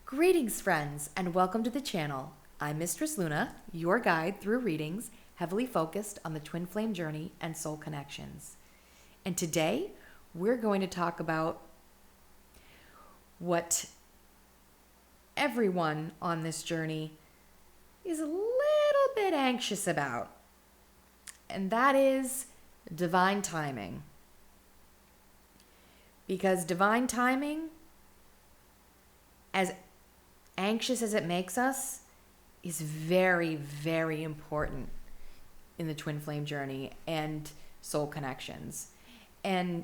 Greetings, friends, and welcome to the channel. I'm Mistress Luna, your guide through readings, heavily focused on the twin flame journey and soul connections. And today, we're going to talk about what everyone on this journey is a little bit anxious about, and that is divine timing. Because divine timing, as anxious as it makes us, is very, very important in the twin flame journey and soul connections. And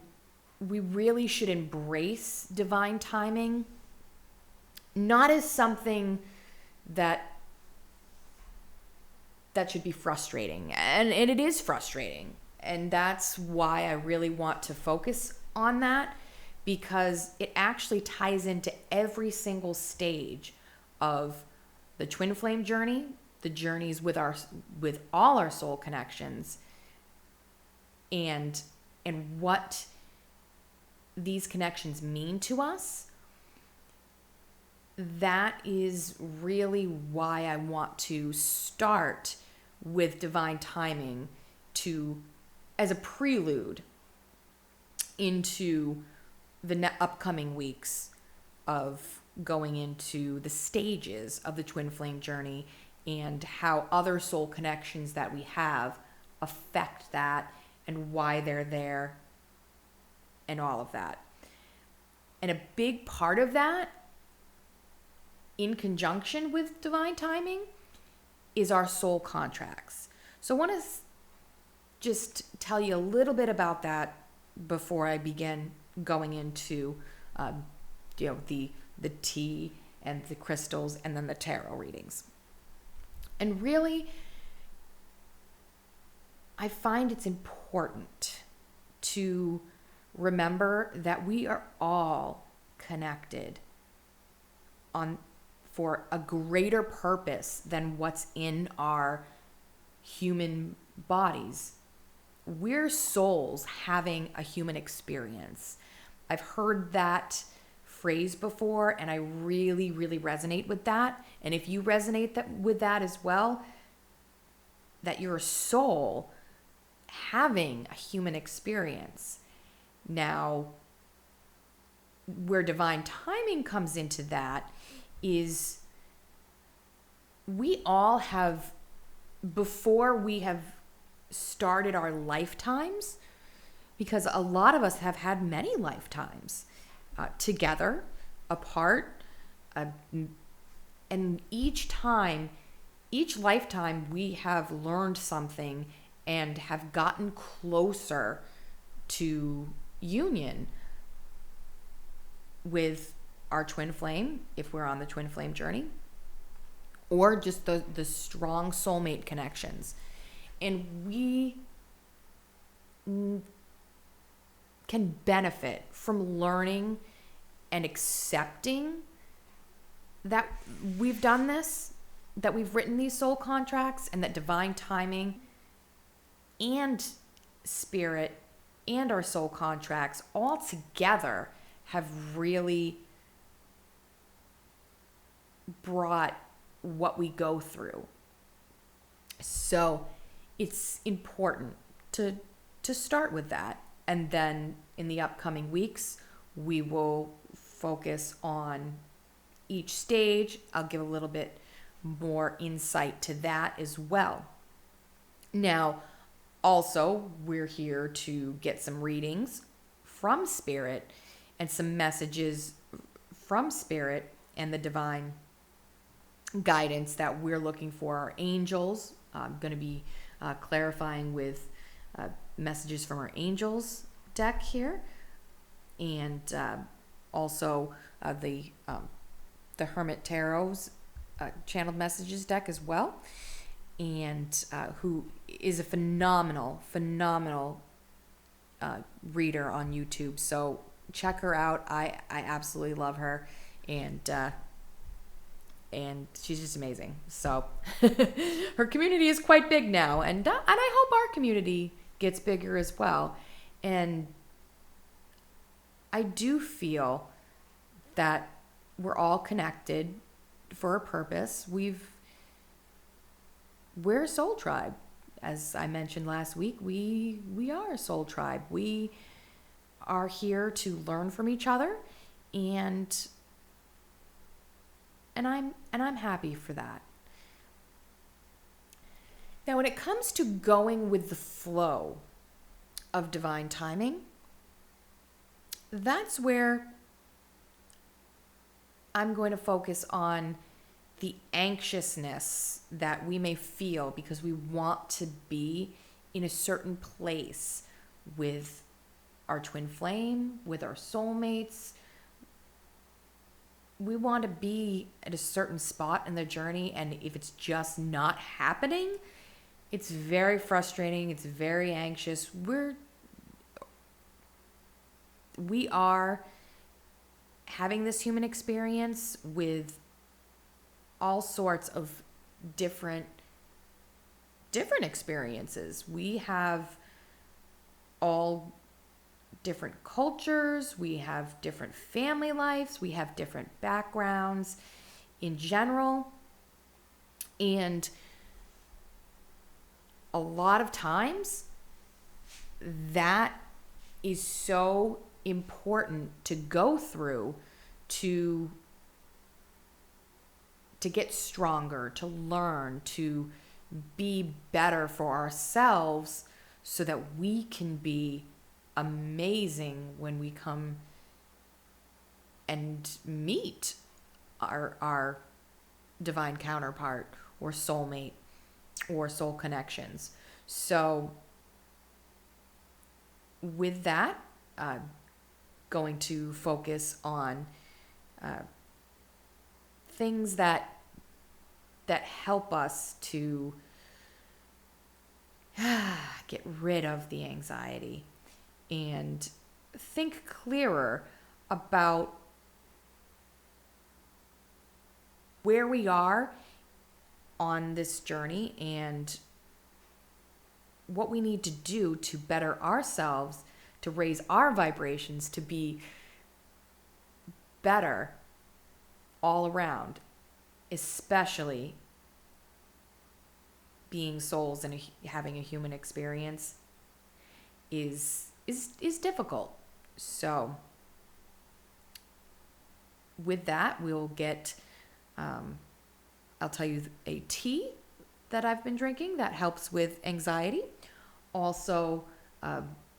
we really should embrace divine timing, not as something that should be frustrating. And it is frustrating. And that's why I really want to focus on that, because it actually ties into every single stage of the twin flame journey, the journeys with all our soul connections, and what these connections mean to us. That is really why I want to start with divine timing as a prelude into the upcoming weeks of going into the stages of the twin flame journey and how other soul connections that we have affect that and why they're there and all of that. And a big part of that, in conjunction with divine timing, is our soul contracts. So I want to just tell you a little bit about that before I begin going into the tea and the crystals and then the tarot readings. And really, I find it's important to remember that we are all connected for a greater purpose than what's in our human bodies. We're souls having a human experience. I've heard that phrase before, and I really, really resonate with that. And if you resonate with that as well, that you're a soul having a human experience. Now, where divine timing comes into that is we all have, before we have started our lifetimes, because a lot of us have had many lifetimes together, apart, and each lifetime we have learned something and have gotten closer to union with our twin flame, if we're on the twin flame journey, or just the strong soulmate connections. And we can benefit from learning and accepting that we've done this, that we've written these soul contracts, and that divine timing and spirit and our soul contracts all together have really brought what we go through. So it's important to start with that. And then in the upcoming weeks, we will focus on each stage. I'll give a little bit more insight to that as well. Now, also, we're here to get some readings from Spirit and some messages from Spirit and the divine guidance that we're looking for. Our angels, I'm going to be clarifying with messages from our angels deck here, and also the Hermit Tarot's channeled messages deck as well, and who is a phenomenal reader on YouTube. So check her out. I absolutely love her, and she's just amazing. So her community is quite big now, and I hope our community gets bigger as well. And I do feel that we're all connected for a purpose. We're a soul tribe. As I mentioned last week, we are a soul tribe. We are here to learn from each other, and I'm happy for that. Now, when it comes to going with the flow of divine timing, that's where I'm going to focus on the anxiousness that we may feel because we want to be in a certain place with our twin flame, with our soulmates. We want to be at a certain spot in the journey, and if it's just not happening, it's very frustrating. It's very anxious. We are having this human experience with all sorts of different experiences. We have all different cultures, we have different family lives, we have different backgrounds in general. And a lot of times that is so important to go through to get stronger, to learn, to be better for ourselves so that we can be amazing when we come and meet our divine counterpart or soulmate or soul connections. So with that, going to focus on things that help us to get rid of the anxiety and think clearer about where we are on this journey and what we need to do to better ourselves, to raise our vibrations, to be better all around, especially being souls and having a human experience is difficult. So with that, we'll get I'll tell you a tea that I've been drinking that helps with anxiety. Also,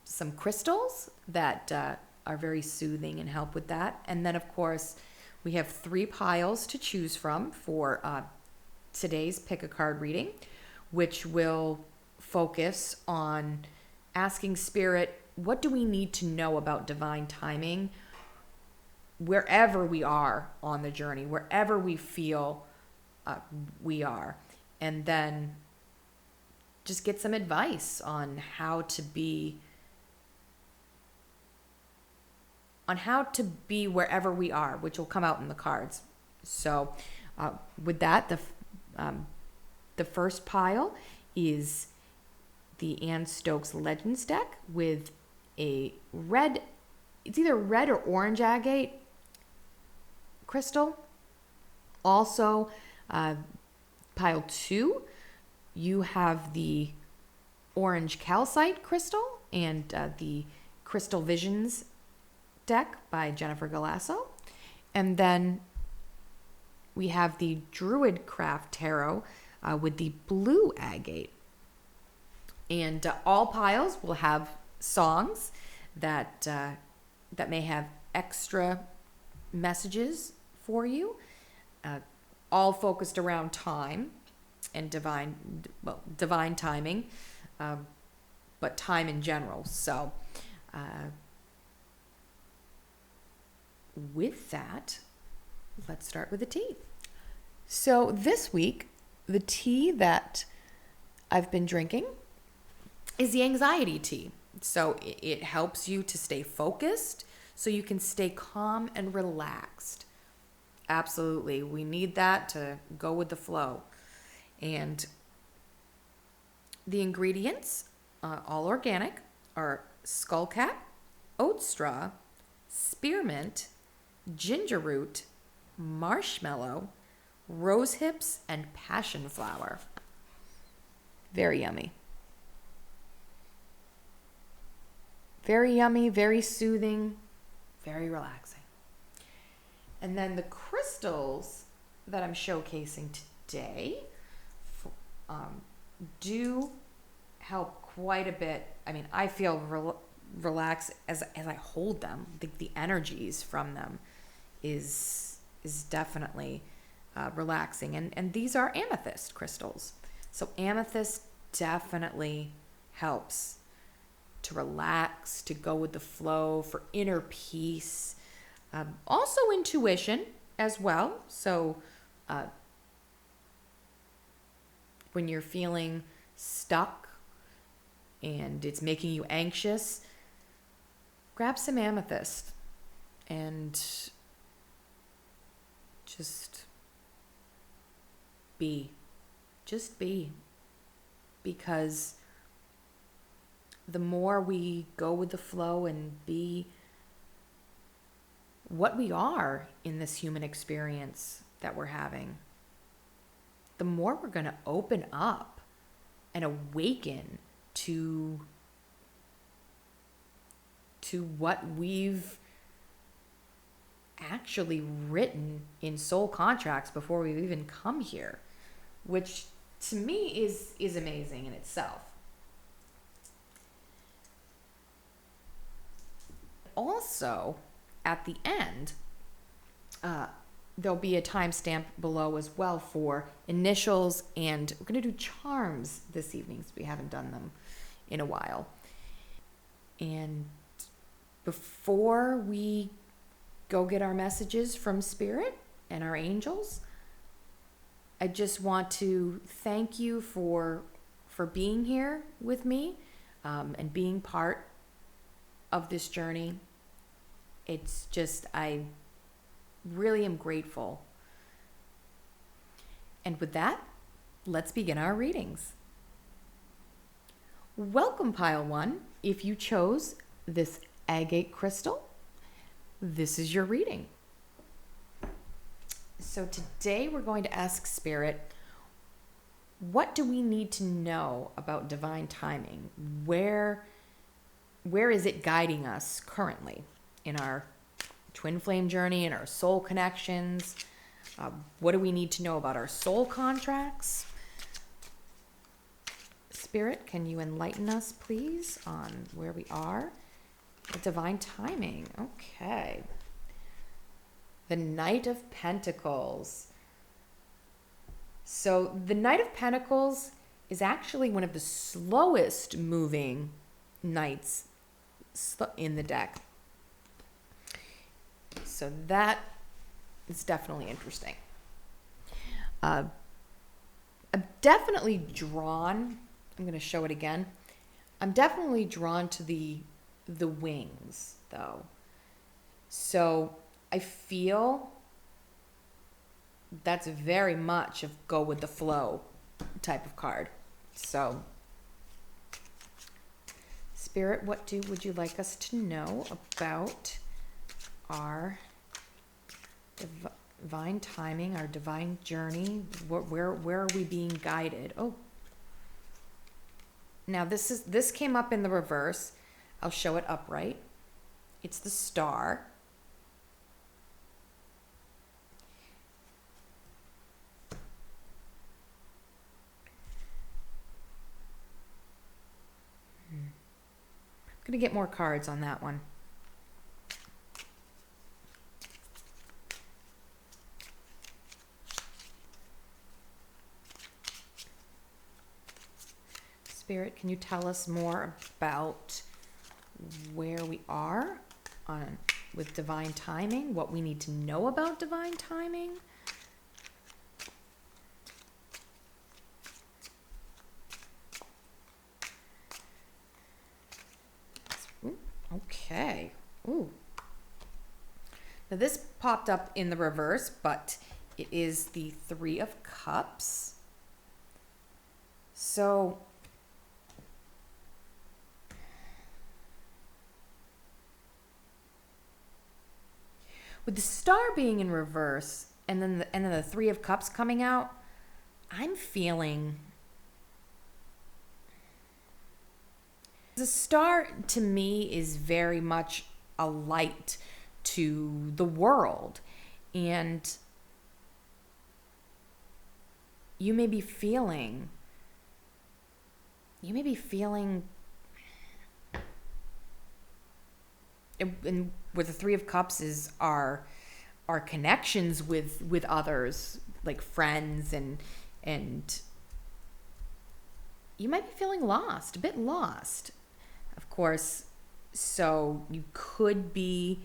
some crystals that are very soothing and help with that. And then, of course, we have 3 piles to choose from for today's Pick a Card reading, which will focus on asking Spirit, what do we need to know about divine timing wherever we are on the journey, wherever we feel we are, and then just get some advice on how to be wherever we are, which will come out in the cards. So with that, the first pile is the Anne Stokes Legends deck with a red, it's either red or orange agate crystal. Also, pile 2, you have the orange calcite crystal and the Crystal Visions deck by Jennifer Galasso. And then we have the Druid Craft Tarot with the blue agate. And all piles will have songs that may have extra messages for you, all focused around time and divine timing, but time in general. So with that, let's start with the tea. So this week, the tea that I've been drinking is the anxiety tea. So it helps you to stay focused so you can stay calm and relaxed. Absolutely. We need that to go with the flow. And the ingredients, all organic, are skullcap, oat straw, spearmint, ginger root, marshmallow, rose hips, and passion flower. Very yummy. Very yummy, very soothing, very relaxing. And then the crystals that I'm showcasing today do help quite a bit. I mean, I feel relaxed as I hold them. The energies from them is definitely relaxing. And these are amethyst crystals. So amethyst definitely helps to relax, to go with the flow, for inner peace. Also intuition as well. So when you're feeling stuck and it's making you anxious, grab some amethyst and just be. Just be. Because the more we go with the flow and be what we are in this human experience that we're having, the more we're going to open up and awaken to what we've actually written in soul contracts before we've even come here, which to me is amazing in itself. Also, at the end, there'll be a timestamp below as well for initials, and we're going to do charms this evening, because we haven't done them in a while. And before we go get our messages from Spirit and our angels, I just want to thank you for being here with me and being part of this journey. It's just, I really am grateful. And with that, let's begin our readings. Welcome, Pile 1. If you chose this agate crystal, this is your reading. So today we're going to ask Spirit, what do we need to know about divine timing? Where is it guiding us currently in our twin flame journey, in our soul connections? What do we need to know about our soul contracts? Spirit, can you enlighten us, please, on where we are? Divine timing. Okay. The Knight of Pentacles. So the Knight of Pentacles is actually one of the slowest moving knights in the deck. So that is definitely interesting. I'm definitely drawn, I'm going to show it again. I'm definitely drawn to the wings, though. So I feel that's very much of go with the flow type of card. So, Spirit, what would you like us to know about our divine timing, our divine journey? Where are we being guided? Oh, now this came up in the reverse. I'll show it upright. It's the Star. I'm going to get more cards on that one. Spirit, can you tell us more about where we are with divine timing, what we need to know about divine timing? Okay. Ooh. Now this popped up in the reverse, but it is the Three of Cups. So with the Star being in reverse, and then the Three of Cups coming out, I'm feeling the Star to me is very much a light to the world, and you may be feeling and where the Three of Cups is our connections with others, like friends, and you might be feeling lost, a bit lost, of course. So you could be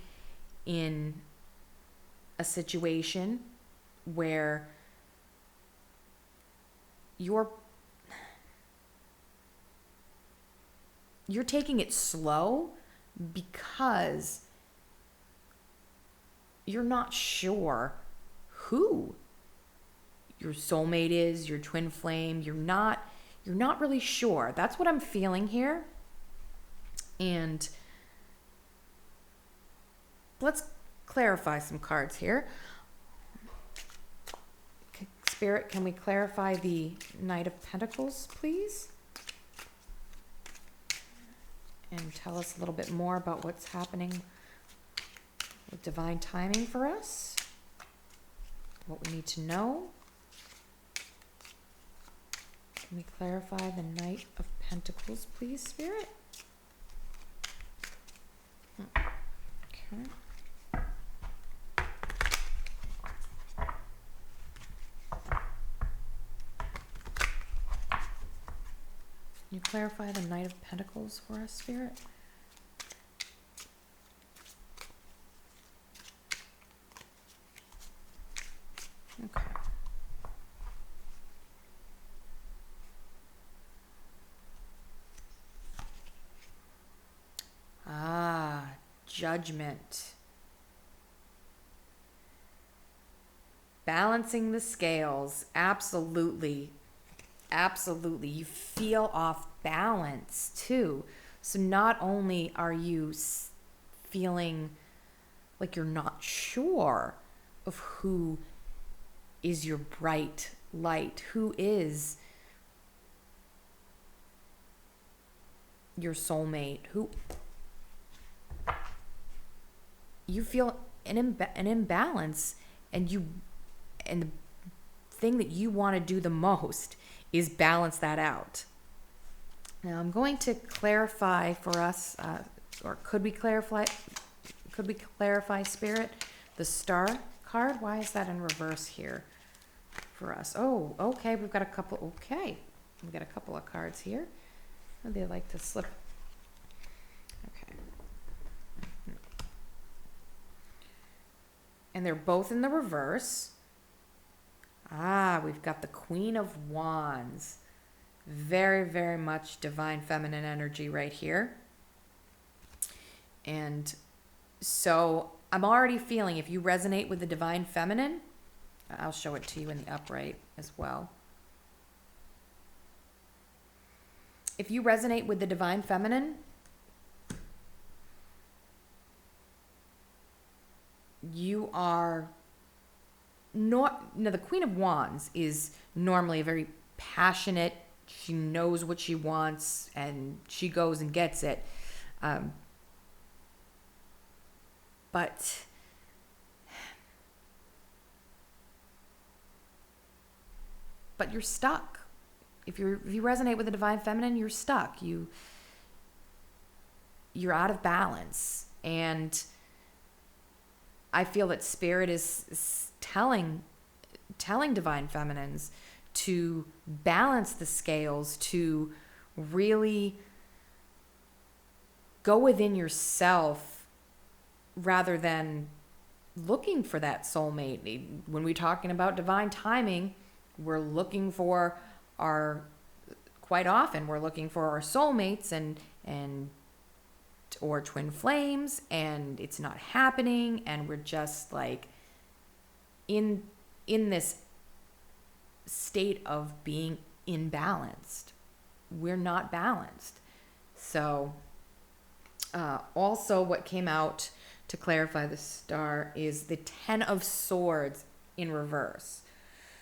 in a situation where you're taking it slow because you're not sure who your soulmate is, your twin flame. You're not really sure. That's what I'm feeling here. And let's clarify some cards here. Spirit, can we clarify the Knight of Pentacles, please? And tell us a little bit more about what's happening with divine timing for us. What we need to know. Can we clarify the Knight of Pentacles, please, Spirit? Okay. Can you clarify the Knight of Pentacles for us, Spirit? Okay. Judgment. Balancing the scales. Absolutely. Absolutely. You feel off balance too. So not only are you feeling like you're not sure of who is your bright light, who is your soulmate, who you feel an imbalance, and the thing that you want to do the most is balance that out. Now I'm going to clarify for us, or could we clarify, Spirit, the Star card? Why is that in reverse here for us? Oh, okay, we've got a couple of cards here. They like to slip. Okay. And they're both in the reverse. We've got the Queen of Wands. Very, very much divine feminine energy right here. And so I'm already feeling, if you resonate with the divine feminine, I'll show it to you in the upright as well. If you resonate with the divine feminine, you are not. Now, the Queen of Wands is normally a very passionate. She knows what she wants and she goes and gets it. But you're stuck. If you resonate with the divine feminine, you're stuck. You're out of balance. And I feel that Spirit is telling divine feminines to balance the scales, to really go within yourself rather than looking for that soulmate. When we're talking about divine timing, we're looking for quite often we're looking for our soulmates and or twin flames, and it's not happening, and we're just like in this state of being imbalanced. We're not balanced. So also what came out to clarify the Star is the Ten of Swords. in reverse.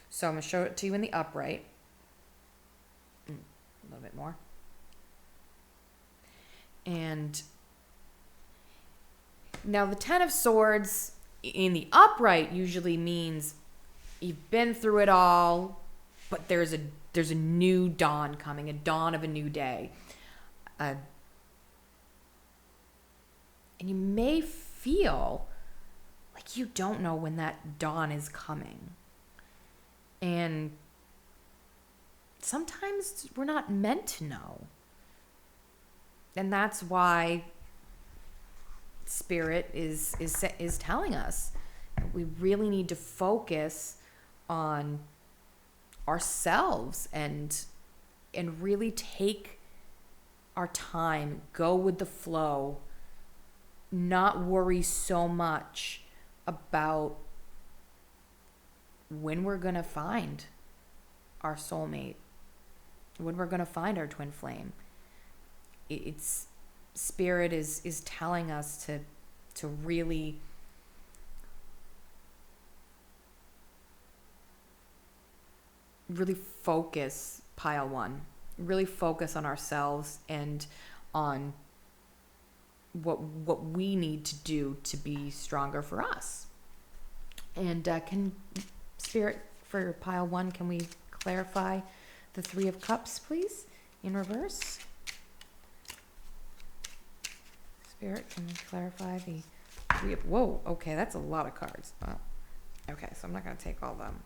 So I'm going to show it to you in the upright. A little bit more. And now the Ten of Swords in the upright usually means you've been through it all, but there's a new dawn coming, a dawn of a new day. And you may feel like you don't know when that dawn is coming. And sometimes we're not meant to know. And that's why Spirit is telling us we really need to focus on ourselves and really take our time, go with the flow, not worry so much about when we're going to find our soulmate, when we're going to find our twin flame. It's Spirit is telling us to really focus, pile one, really focus on ourselves and on what we need to do to be stronger for us. And can Spirit, for pile one, can we clarify the Three of Cups, please, in reverse? Spirit, can you clarify the Three of... Whoa, okay, that's a lot of cards. Oh, okay, so I'm not going to take all of them.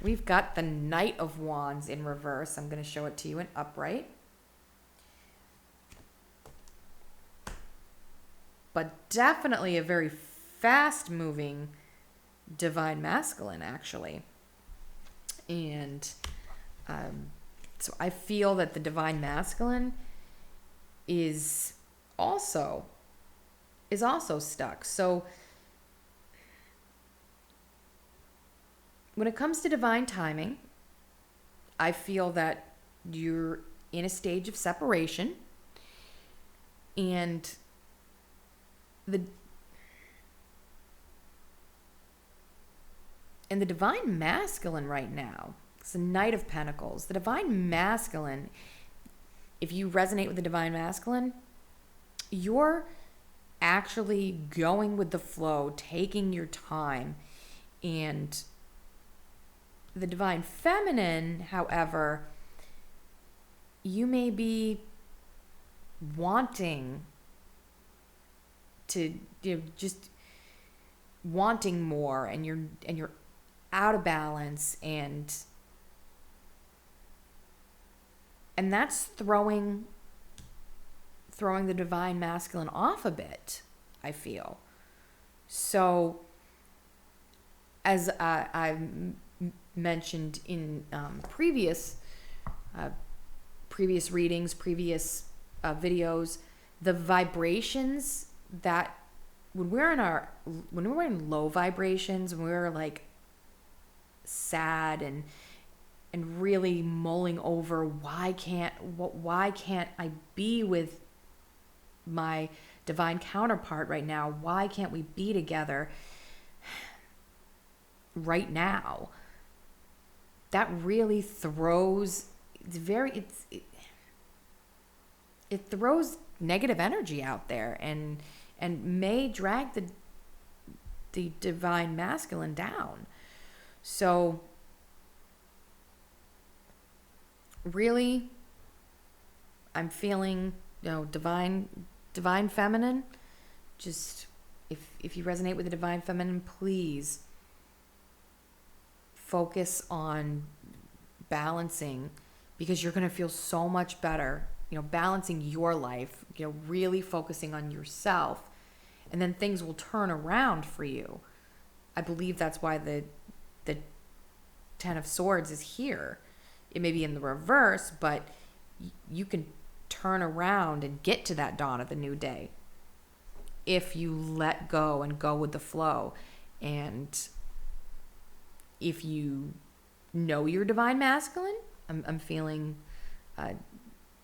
We've got the Knight of Wands in reverse. I'm going to show it to you in upright. But definitely a very fast-moving divine masculine, actually. And so I feel that the divine masculine is also stuck. So when it comes to divine timing, I feel that you're in a stage of separation, and the divine masculine right now, it's the Knight of Pentacles. The divine masculine, if you resonate with the divine masculine, you're actually going with the flow, taking your time. And the divine feminine, however, you may be wanting to, just wanting more, and you're out of balance, and that's throwing the divine masculine off a bit, I feel. So as I've mentioned in previous readings, previous videos, the vibrations that when we're in low vibrations, when we're like sad and really mulling over why can't I be with my divine counterpart right now? Why can't we be together right now? That really throws it throws negative energy out there and may drag the divine masculine down. So really, I'm feeling, divine feminine. Just if you resonate with the divine feminine, please focus on balancing, because you're going to feel so much better, balancing your life, really focusing on yourself, and then things will turn around for you. I believe that's why the Ten of Swords is here. It may be in the reverse, but you can turn around and get to that dawn of the new day if you let go and go with the flow. And if you know your divine masculine, I'm feeling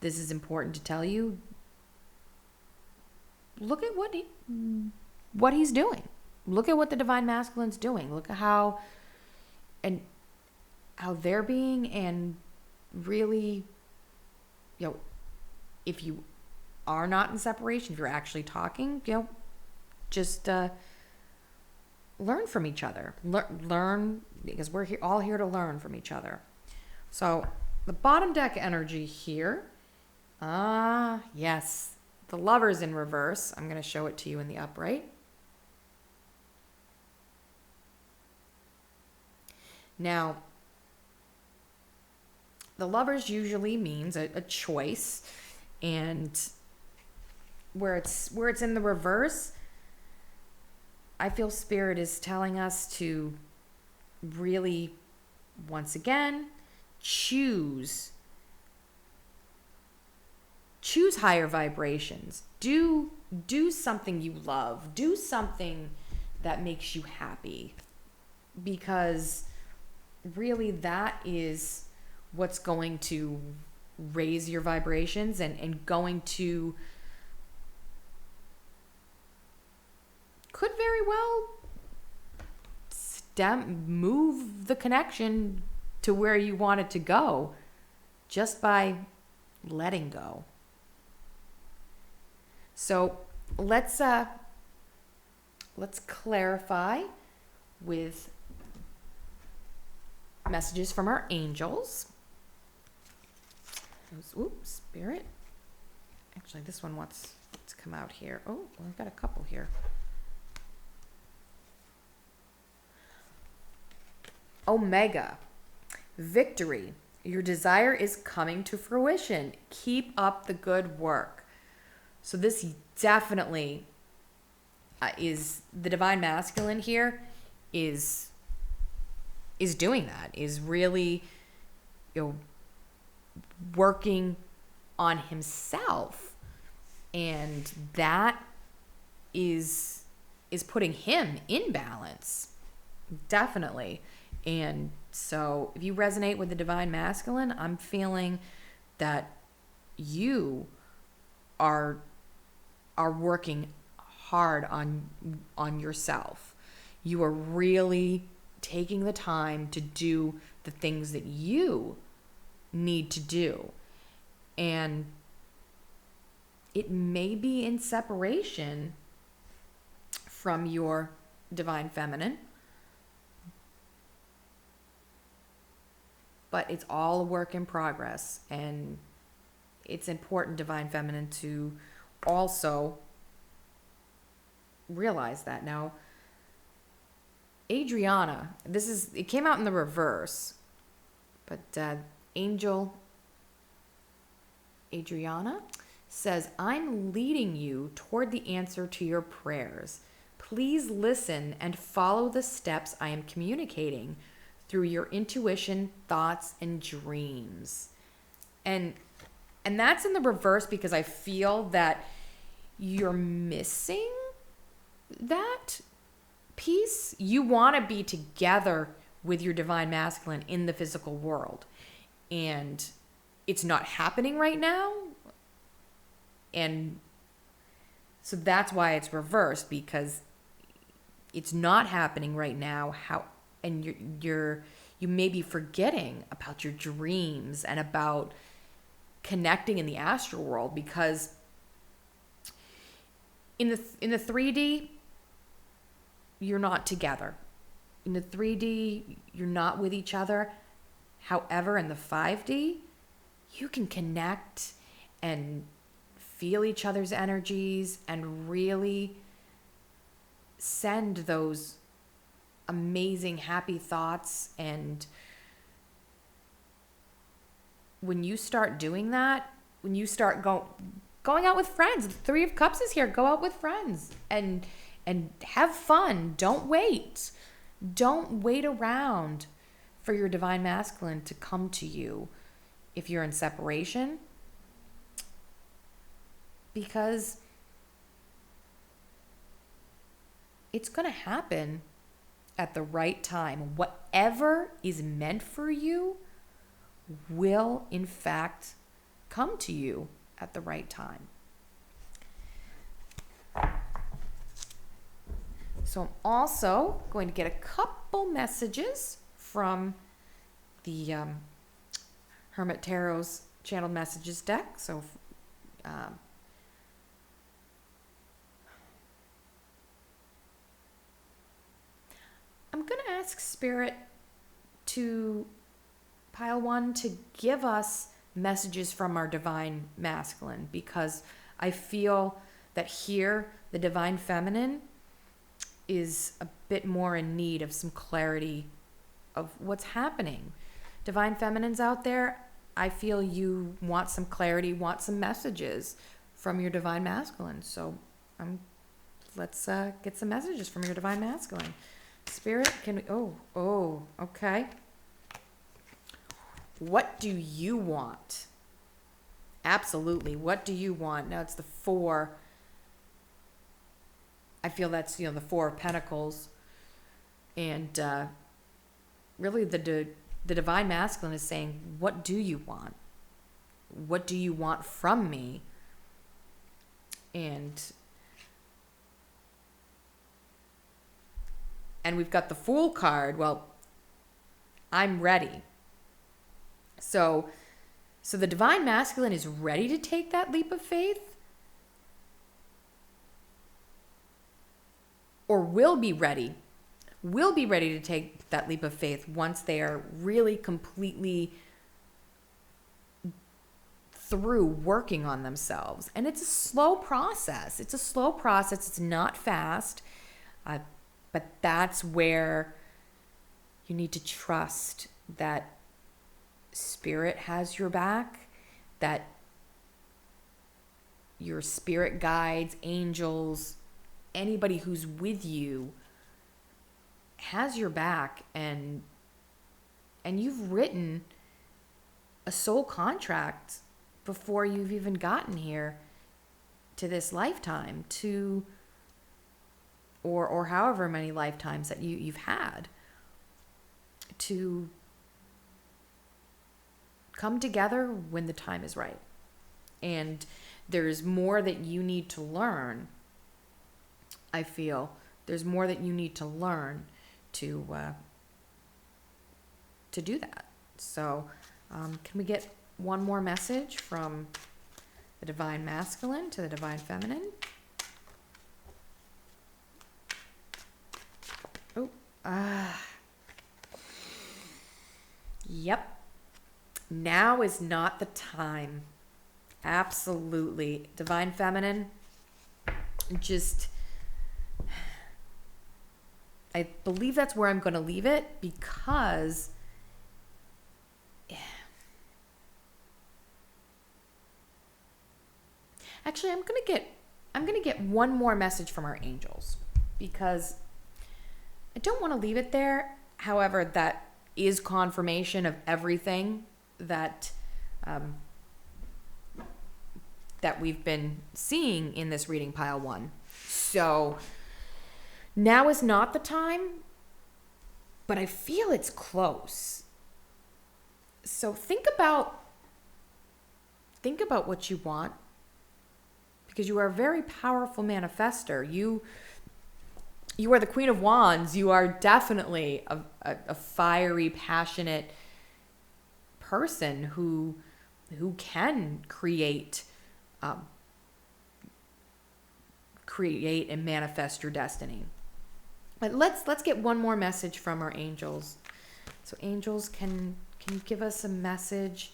this is important to tell you. Look at what he's doing. Look at what the divine masculine's doing. Look at how they're being, and really, if you are not in separation, if you're actually talking, just learn from each other. Learn, because we're all here to learn from each other. So the bottom deck energy here, yes, the Lover's in reverse. I'm going to show it to you in the upright. Now, the Lovers usually means a choice, and where it's in the reverse, I feel Spirit is telling us to really, once again, choose higher vibrations. Do something you love. Do something that makes you happy, because really that is what's going to raise your vibrations and going to, could very well move the connection to where you want it to go just by letting go. So let's clarify with messages from our angels. Oops, Spirit. Actually, this one wants to come out here. Oh, well, I've got a couple here. Omega. Victory. Your desire is coming to fruition. Keep up the good work. So this definitely is the divine masculine here is doing that, is really working on himself, and that is putting him in balance, definitely. And so if you resonate with the divine masculine, I'm feeling that you are working hard on yourself. You are really taking the time to do the things that you need to do. And it may be in separation from your divine feminine, but it's all a work in progress. And it's important, divine feminine, to also realize that. Now, Adriana, it came out in the reverse, but Angel Adriana says, I'm leading you toward the answer to your prayers. Please listen and follow the steps I am communicating through your intuition, thoughts, and dreams. And that's in the reverse because I feel that you're missing that piece. You want to be together with your divine masculine in the physical world, and it's not happening right now. And so that's why it's reversed, because it's not happening right now. And you may be forgetting about your dreams and about connecting in the astral world, because in the 3D, you're not together. In the 3D, you're not with each other. However, in the 5D, you can connect and feel each other's energies and really send those amazing happy thoughts. And when you start doing that, when you start going out with friends, the Three of Cups is here, go out with friends and have fun. Don't wait around for your divine masculine to come to you if you're in separation, because it's going to happen at the right time. Whatever is meant for you will, in fact, come to you at the right time. So I'm also going to get a couple messages from the Hermit Tarot's Channeled Messages deck. So I'm going to ask Spirit to pile one to give us messages from our divine masculine, because I feel that here the divine feminine is a bit more in need of some clarity of what's happening. Divine feminines out there, I feel you want some clarity, want some messages from your divine masculine. So let's get some messages from your divine masculine. Spirit, can we, okay. What do you want? Absolutely. What do you want? Now it's the 4. I feel that's, the 4 of Pentacles. And really the divine masculine is saying, what do you want? What do you want from me? And we've got the Fool card. Well, I'm ready. So the divine masculine is ready to take that leap of faith, or will be ready to take that leap of faith once they are really completely through working on themselves. And it's a slow process. It's not fast. But that's where you need to trust that Spirit has your back, that your spirit guides, angels, anybody who's with you has your back, and you've written a soul contract before you've even gotten here to this lifetime, to or however many lifetimes that you've had, to come together when the time is right. And there's more that you need to learn. I feel there's more that you need to learn to do that. So can we get one more message from the divine masculine to the divine feminine? Yep. Now is not the time. Absolutely. Divine feminine, I believe that's where I'm going to leave it, because actually I'm going to get one more message from our angels, because I don't want to leave it there. However, that is confirmation of everything that we've been seeing in this reading pile 1. So now is not the time, but I feel it's close. So think about what you want, because you are a very powerful manifester. You are the Queen of Wands. You are definitely a fiery, passionate person who can create and manifest your destiny. But let's get one more message from our angels. So angels, can you give us a message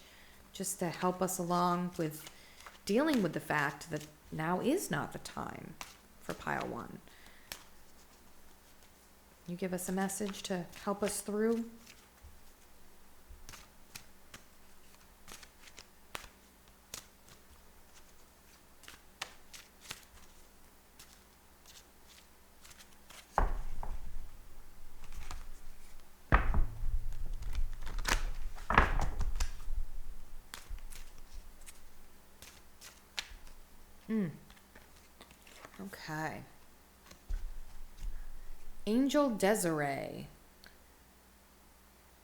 just to help us along with dealing with the fact that now is not the time for pile 1? You give us a message to help us through? Okay. Angel Desiree.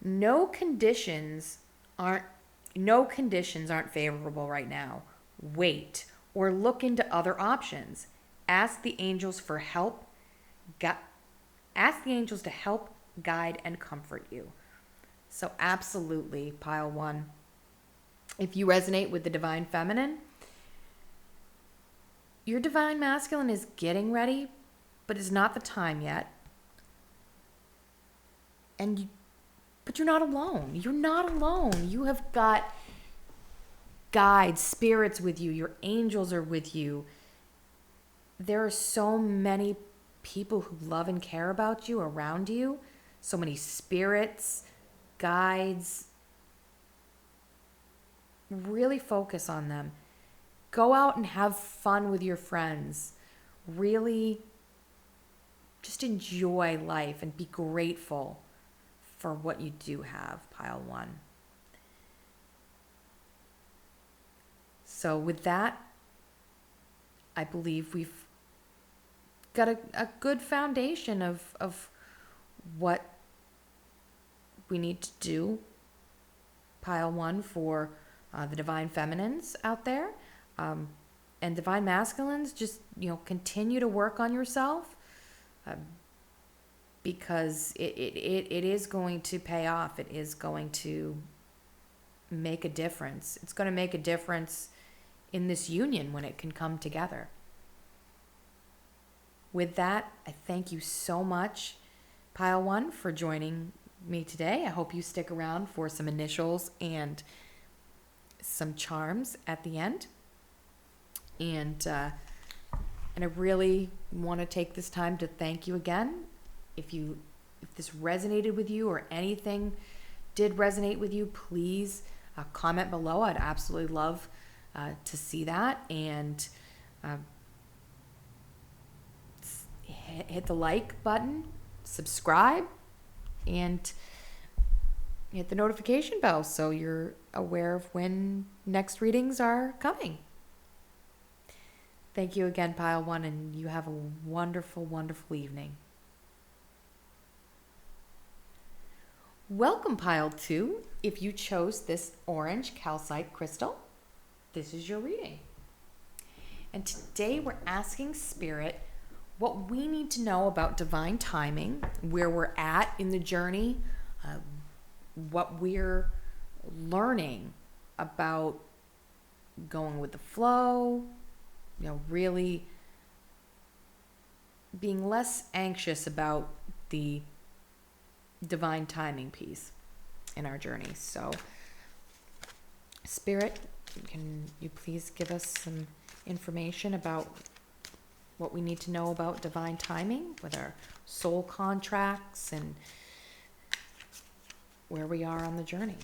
No conditions aren't favorable right now. Wait or look into other options. Ask the angels for help. Ask the angels to help, guide, and comfort you. So absolutely, pile one. If you resonate with the divine feminine, your divine masculine is getting ready, but it's not the time yet. But you're not alone. You're not alone. You have got guides, spirits with you. Your angels are with you. There are so many people who love and care about you around you. So many spirits, guides. Really focus on them. Go out and have fun with your friends. Really just enjoy life and be grateful for what you do have, pile one. So with that, I believe we've got a good foundation of what we need to do, pile one, for the divine feminines out there. And divine masculines, just, continue to work on yourself, because it is going to pay off. It is going to make a difference. It's going to make a difference in this union when it can come together. With that, I thank you so much, pile one, for joining me today. I hope you stick around for some initials and some charms at the end. And I really want to take this time to thank you again. If this resonated with you, or anything did resonate with you, please comment below. I'd absolutely love to see that. And hit the like button, subscribe, and hit the notification bell so you're aware of when next readings are coming. Thank you again, pile one, and you have a wonderful, wonderful evening. Welcome, pile two. If you chose this orange calcite crystal, this is your reading. And today we're asking Spirit what we need to know about divine timing, where we're at in the journey, what we're learning about going with the flow, really being less anxious about the divine timing piece in our journey. So, Spirit, can you please give us some information about what we need to know about divine timing with our soul contracts and where we are on the journey?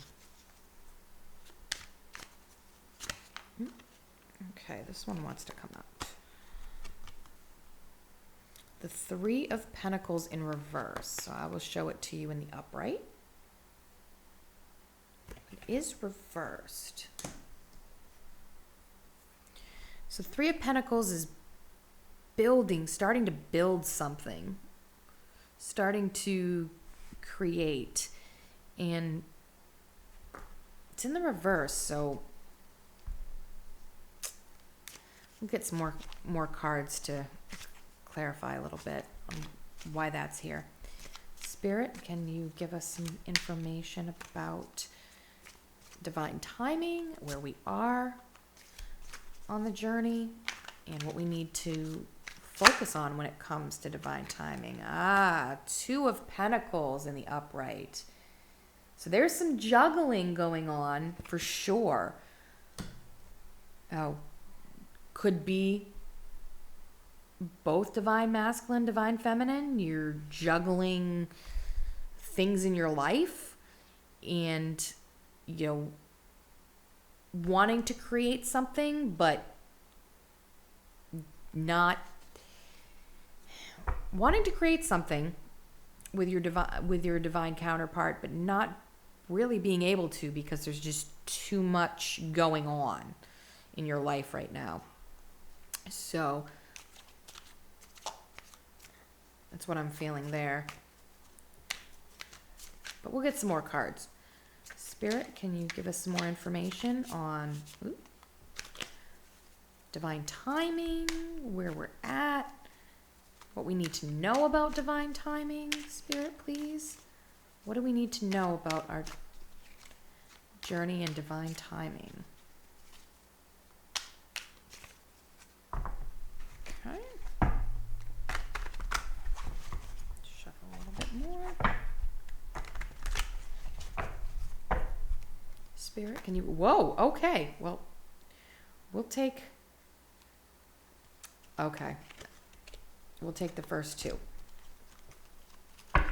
Okay, this one wants to come up. The Three of Pentacles in reverse. So I will show it to you in the upright. It is reversed. So Three of Pentacles is starting to build something, starting to create, and it's in the reverse. So we'll get some more cards to clarify a little bit on why that's here. Spirit, can you give us some information about divine timing, where we are on the journey, and what we need to focus on when it comes to divine timing? Two of Pentacles in the upright. So there's some juggling going on for sure. Could be both divine masculine, divine feminine. You're juggling things in your life and, wanting to create something, but not wanting to create something with your divine counterpart, but not really being able to, because there's just too much going on in your life right now. So that's what I'm feeling there. But we'll get some more cards. Spirit, can you give us some more information on divine timing, where we're at, what we need to know about divine timing, Spirit, please. What do we need to know about our journey in divine timing? Okay. Shuffle a little bit more. Spirit, can you... Whoa, okay. Well, we'll take... Okay. We'll take the first two. I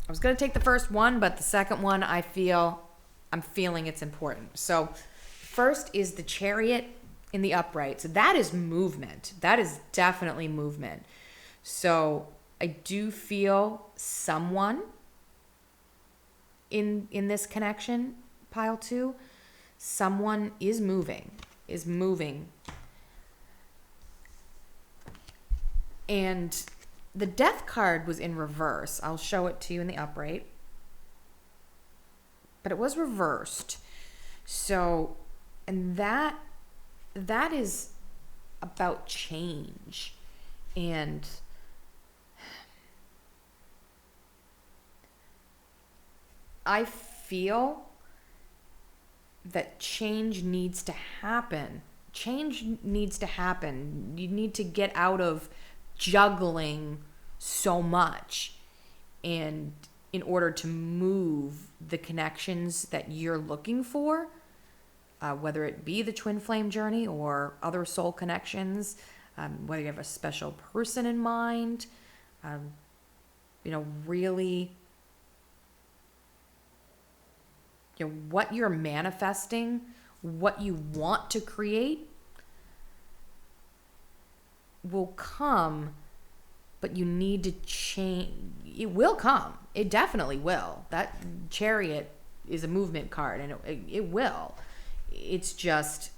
was going to take the first one, but the second one, I'm feeling it's important. So first is the Chariot in the upright. So that is movement. That is definitely movement. So I do feel someone in this connection, pile 2, someone is moving. And the Death card was in reverse. I'll show it to you in the upright. But it was reversed. So, and that is about change. And I feel that change needs to happen. Change needs to happen. You need to get out of juggling so much, and in order to move the connections that you're looking for, whether it be the twin flame journey or other soul connections, whether you have a special person in mind, really, what you're manifesting, what you want to create will come, but you need to change. It will come. It definitely will. That Chariot is a movement card, and it will. It's just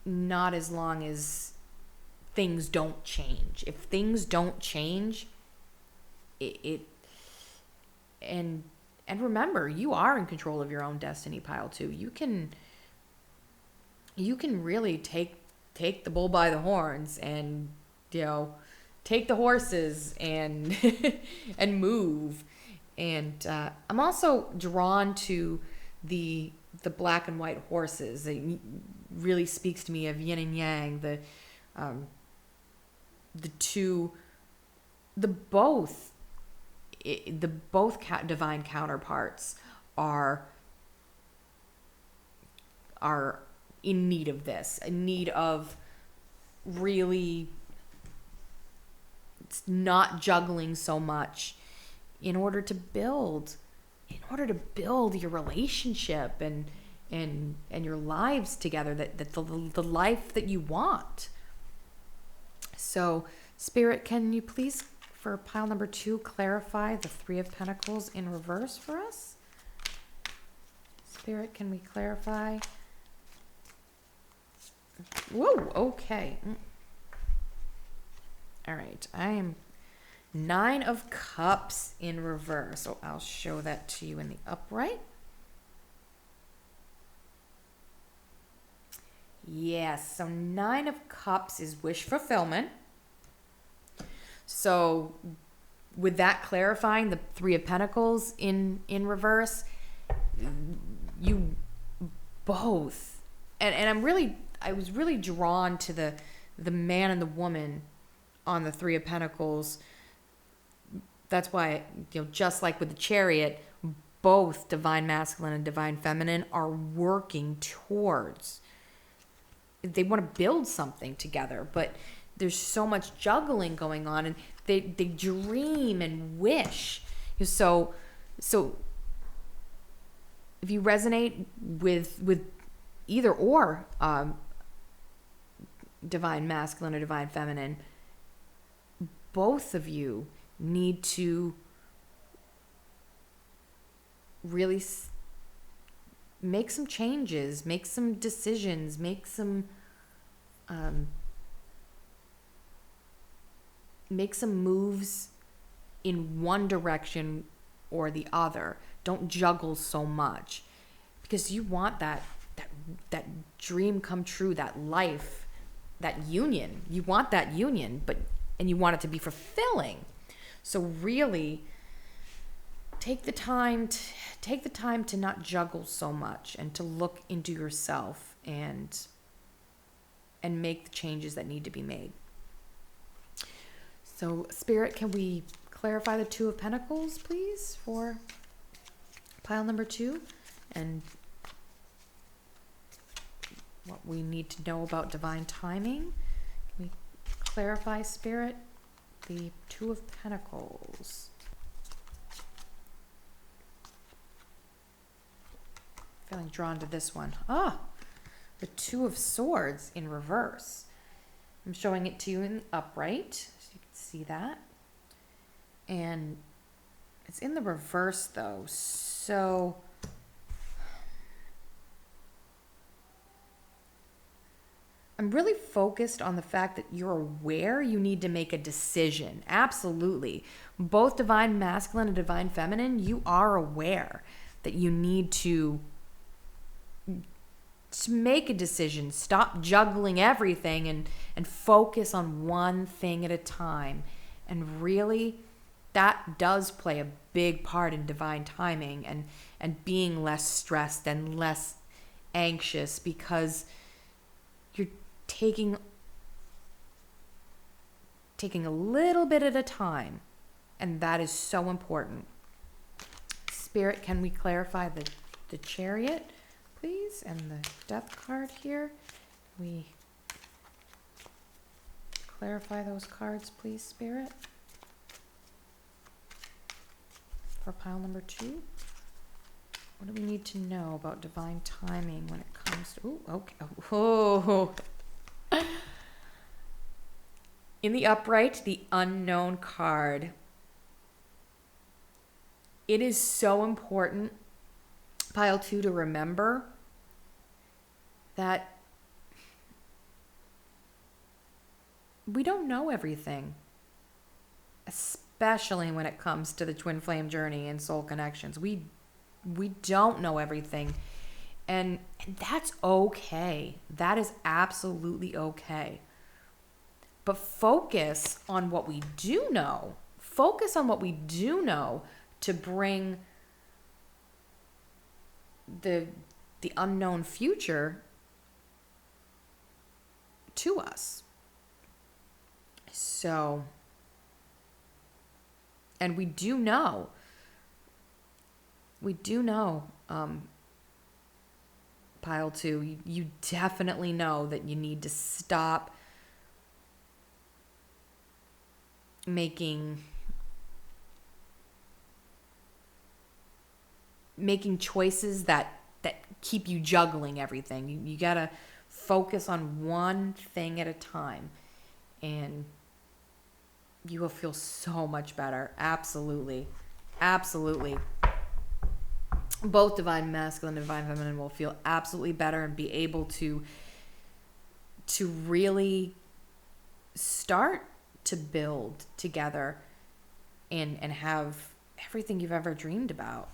not as long as things don't change. If things don't change, and remember, you are in control of your own destiny, pile 2. You can really take the bull by the horns and, take the horses and and move. And I'm also drawn to the black and white horses. It really speaks to me of yin and yang, both divine counterparts are in need of this, in need of really not juggling so much in order to build your relationship and your lives together, that the life that you want. So, Spirit, can you please, for pile number 2, clarify the 3 of Pentacles in reverse for us? Spirit, can we clarify? Whoa, okay. All right, I am 9 of Cups in reverse. So I'll show that to you in the upright. Yes, so 9 of Cups is wish fulfillment. So with that clarifying, the 3 of Pentacles in reverse, you both, and I was really drawn to the man and the woman on the 3 of Pentacles. That's why, just like with the Chariot, both divine masculine and divine feminine are working towards, they want to build something together, but there's so much juggling going on, and they dream and wish. So if you resonate with either or, divine masculine or divine feminine, both of you need to really make some changes, make some decisions, make some moves in one direction or the other. Don't juggle so much, because you want that dream come true, that life, that union. You want that union, but and you want it to be fulfilling. So really take the time to not juggle so much, and to look into yourself and make the changes that need to be made. So Spirit, can we clarify the Two of Pentacles, please, for pile number 2, and what we need to know about divine timing? Can we clarify, Spirit, the Two of Pentacles? Feeling drawn to this one. The Two of Swords in reverse. I'm showing it to you in the upright, so you can see that. And it's in the reverse though, so I'm really focused on the fact that you're aware you need to make a decision. Absolutely. Both divine masculine and divine feminine, you are aware that you need to make a decision. Stop juggling everything and focus on one thing at a time. And really, that does play a big part in divine timing and being less stressed and less anxious, because you're taking a little bit at a time, and that is so important. Spirit, can we clarify the Chariot, please, and the Death card here? Can we clarify those cards, please, Spirit, for pile number 2? What do we need to know about divine timing when it comes to... Ooh, okay. Oh. In the upright, the Unknown card. It is so important, pile 2, to remember that we don't know everything, especially when it comes to the twin flame journey and soul connections. We don't know everything, and that's okay. That is absolutely okay. But focus on what we do know. Focus on what we do know to bring the unknown future to us. So, and we do know, pile 2, you definitely know that you need to stop making choices that keep you juggling everything. You gotta focus on one thing at a time, and you will feel so much better. Absolutely. Both divine masculine and divine feminine will feel absolutely better and be able to really start to build together and have everything you've ever dreamed about.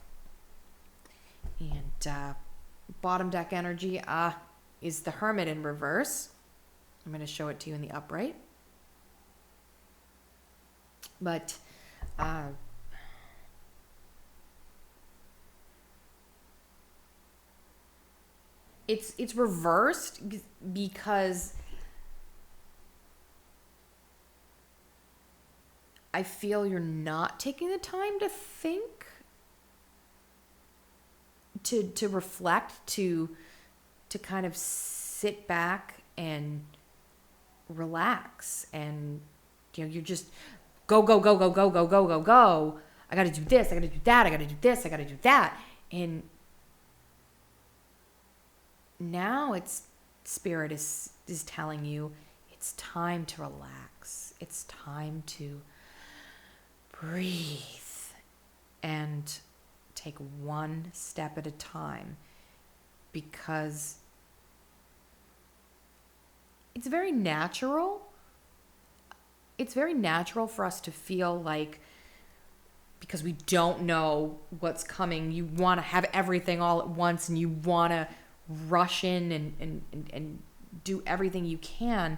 And bottom deck energy is the Hermit in reverse. I'm going to show it to you in the upright. But it's reversed because I feel you're not taking the time to think, to reflect, to kind of sit back and relax, and you're just go. I got to do this, I got to do that, I got to do this, I got to do that. And now Spirit is telling you it's time to relax. It's time to breathe and take one step at a time, because it's very natural. It's very natural for us to feel like, because we don't know what's coming, you want to have everything all at once and you want to rush in and do everything you can.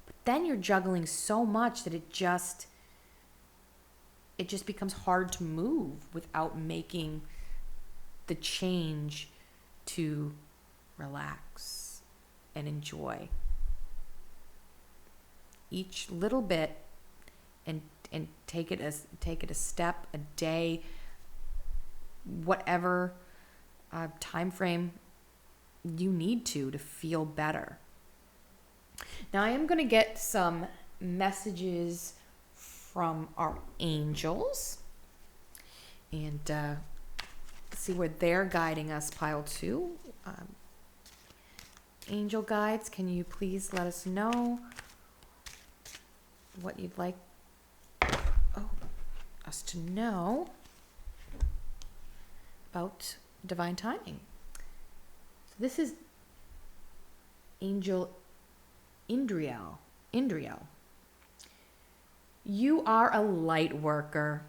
But then you're juggling so much that it just becomes hard to move without making the change to relax and enjoy each little bit, and take it a step a day, whatever time frame you need to feel better. Now I am going to get some messages from our angels and see where they're guiding us, pile 2. Angel guides, can you please let us know what you'd like us to know about divine timing? So this is Angel Indriel. You are a light worker.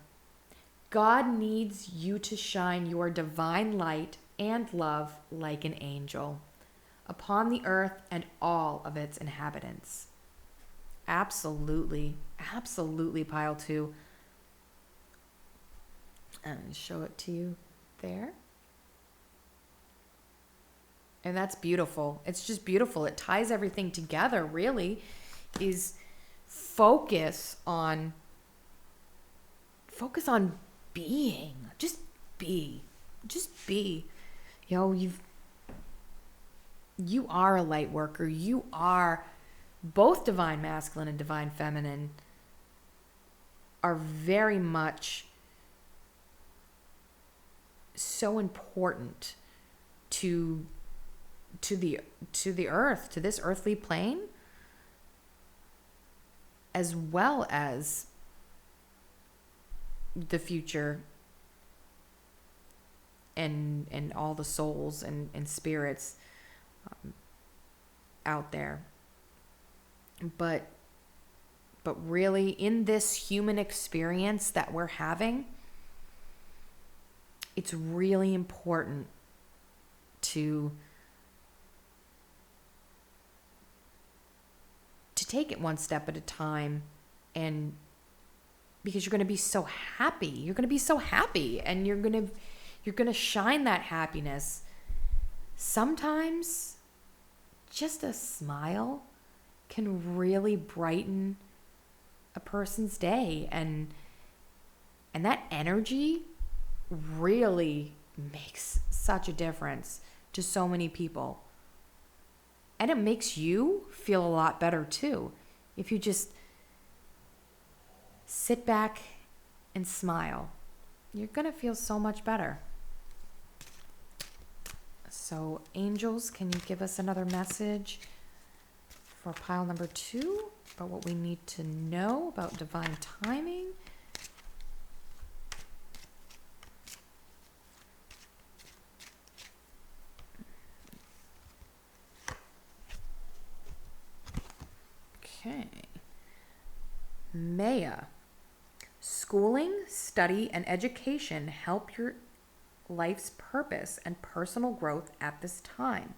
God needs you to shine your divine light and love like an angel upon the earth and all of its inhabitants. Absolutely, pile 2. And show it to you there. And that's beautiful. It's just beautiful. It ties everything together, really, is focus on being. Just be. You know, you are a light worker. You are both divine masculine and divine feminine are very much so important to the earth, to this earthly plane, as well as the future and all the souls and spirits out there. But really, in this human experience that we're having, it's really important to take it one step at a time, and because you're going to be so happy, and you're going to shine that happiness. Sometimes just a smile can really brighten a person's day, and that energy really makes such a difference to so many people. And it makes you feel a lot better too. If you just sit back and smile, you're going to feel so much better. So angels, can you give us another message for pile number 2 about what we need to know about divine timing? Okay. Maya, schooling, study, and education help your life's purpose and personal growth at this time.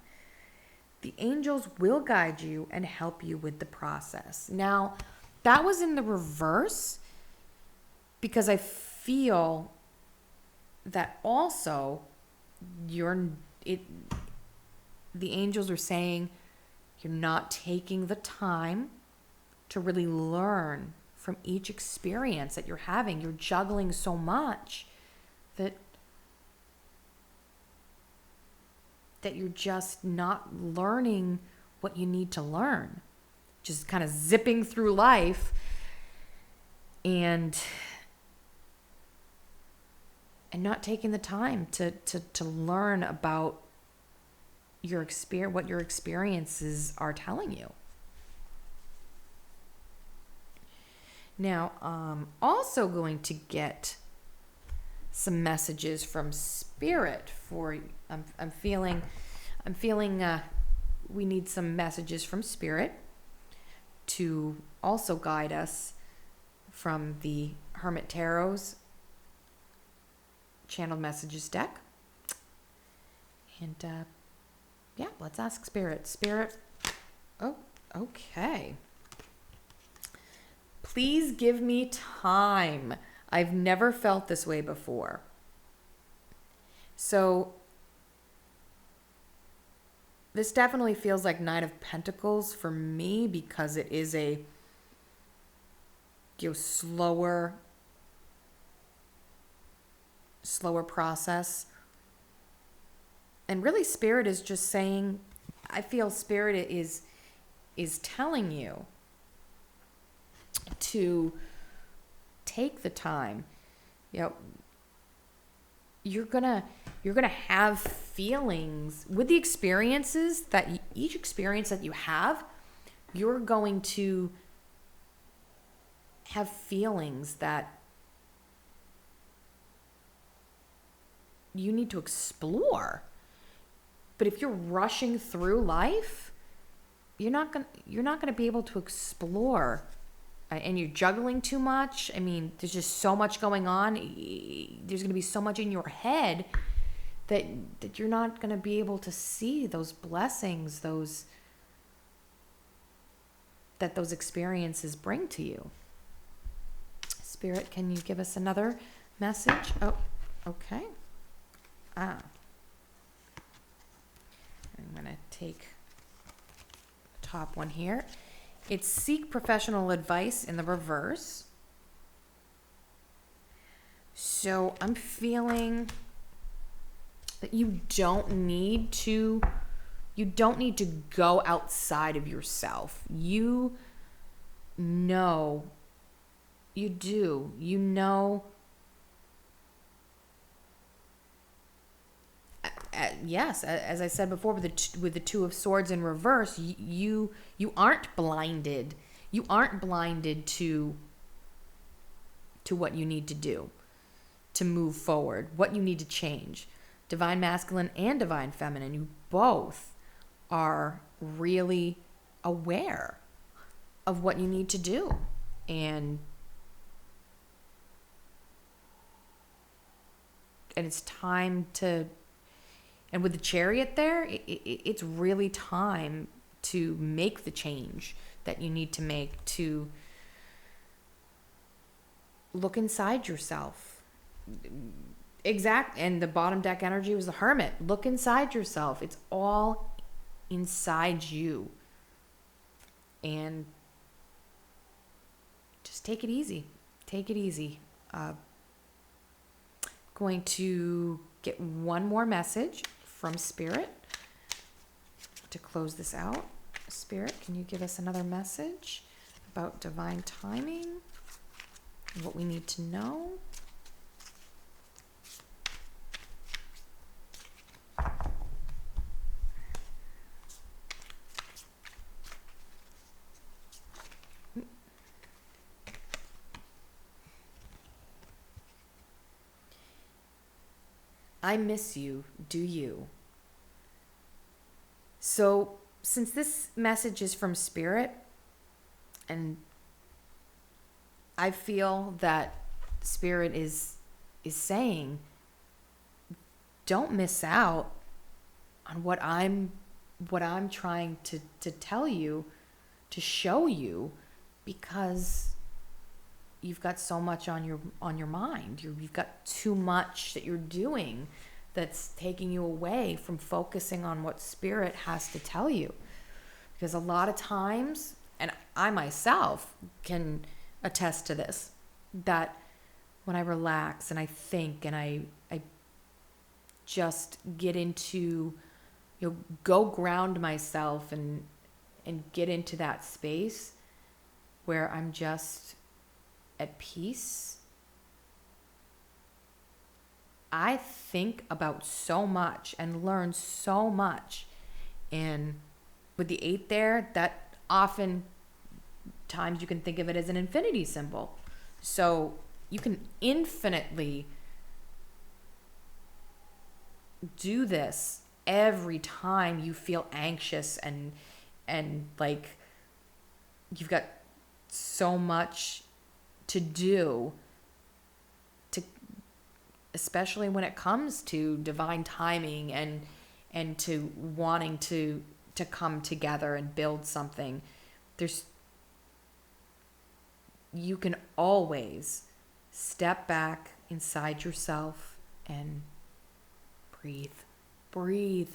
The angels will guide you and help you with the process. Now, that was in the reverse because I feel that also the angels are saying you're not taking the time to really learn from each experience that you're having. You're juggling so much that you're just not learning what you need to learn. Just kind of zipping through life and not taking the time to learn about your experience, what your experiences are telling you. Now, I'm also going to get some messages from Spirit for. I'm feeling. We need some messages from Spirit to also guide us from the Hermit Tarot's Channeled Messages deck. And yeah, let's ask Spirit. Spirit. Oh, okay. Please give me time. I've never felt this way before. So this definitely feels like Knight of Pentacles for me, because it is a slower process. And really, Spirit is just saying, I feel Spirit is telling you to take the time. You're gonna have feelings with the experiences that each experience that you have. You're going to have feelings that you need to explore. But if you're rushing through life, you're not going to be able to explore. And you're juggling too much. I mean, there's just so much going on. There's going to be so much in your head that you're not going to be able to see those blessings, that those experiences bring to you. Spirit, can you give us another message? Oh, okay. I'm going to take the top one here. It's seek professional advice in the reverse. So I'm feeling that you don't need to go outside of yourself. You know, yes, as I said before, with the Two of Swords in reverse, you aren't blinded. You aren't blinded to what you need to do to move forward, what you need to change. Divine Masculine and Divine Feminine, you both are really aware of what you need to do. And it's time to... And with the Chariot there, it's really time to make the change that you need to make, to look inside yourself. And the bottom deck energy was the Hermit. Look inside yourself. It's all inside you. And just take it easy. Take it easy. Going to get one more message from Spirit to close this out. Spirit, can you give us another message about divine timing and what we need to know? I miss you, do you? So, since this message is from Spirit, and I feel that Spirit is saying, don't miss out on what I'm trying to tell you, to show you, because you've got so much on your mind. You've got too much that you're doing that's taking you away from focusing on what Spirit has to tell you. Because a lot of times, and I myself can attest to this, that when I relax and I think and I just get into, go ground myself and get into that space where I'm just at peace, I think about so much and learn so much. And with the 8 there, that often times you can think of it as an infinity symbol. So you can infinitely do this every time you feel anxious and like you've got so much to do, especially when it comes to divine timing and to wanting to come together and build something. you can always step back inside yourself and breathe. Breathe.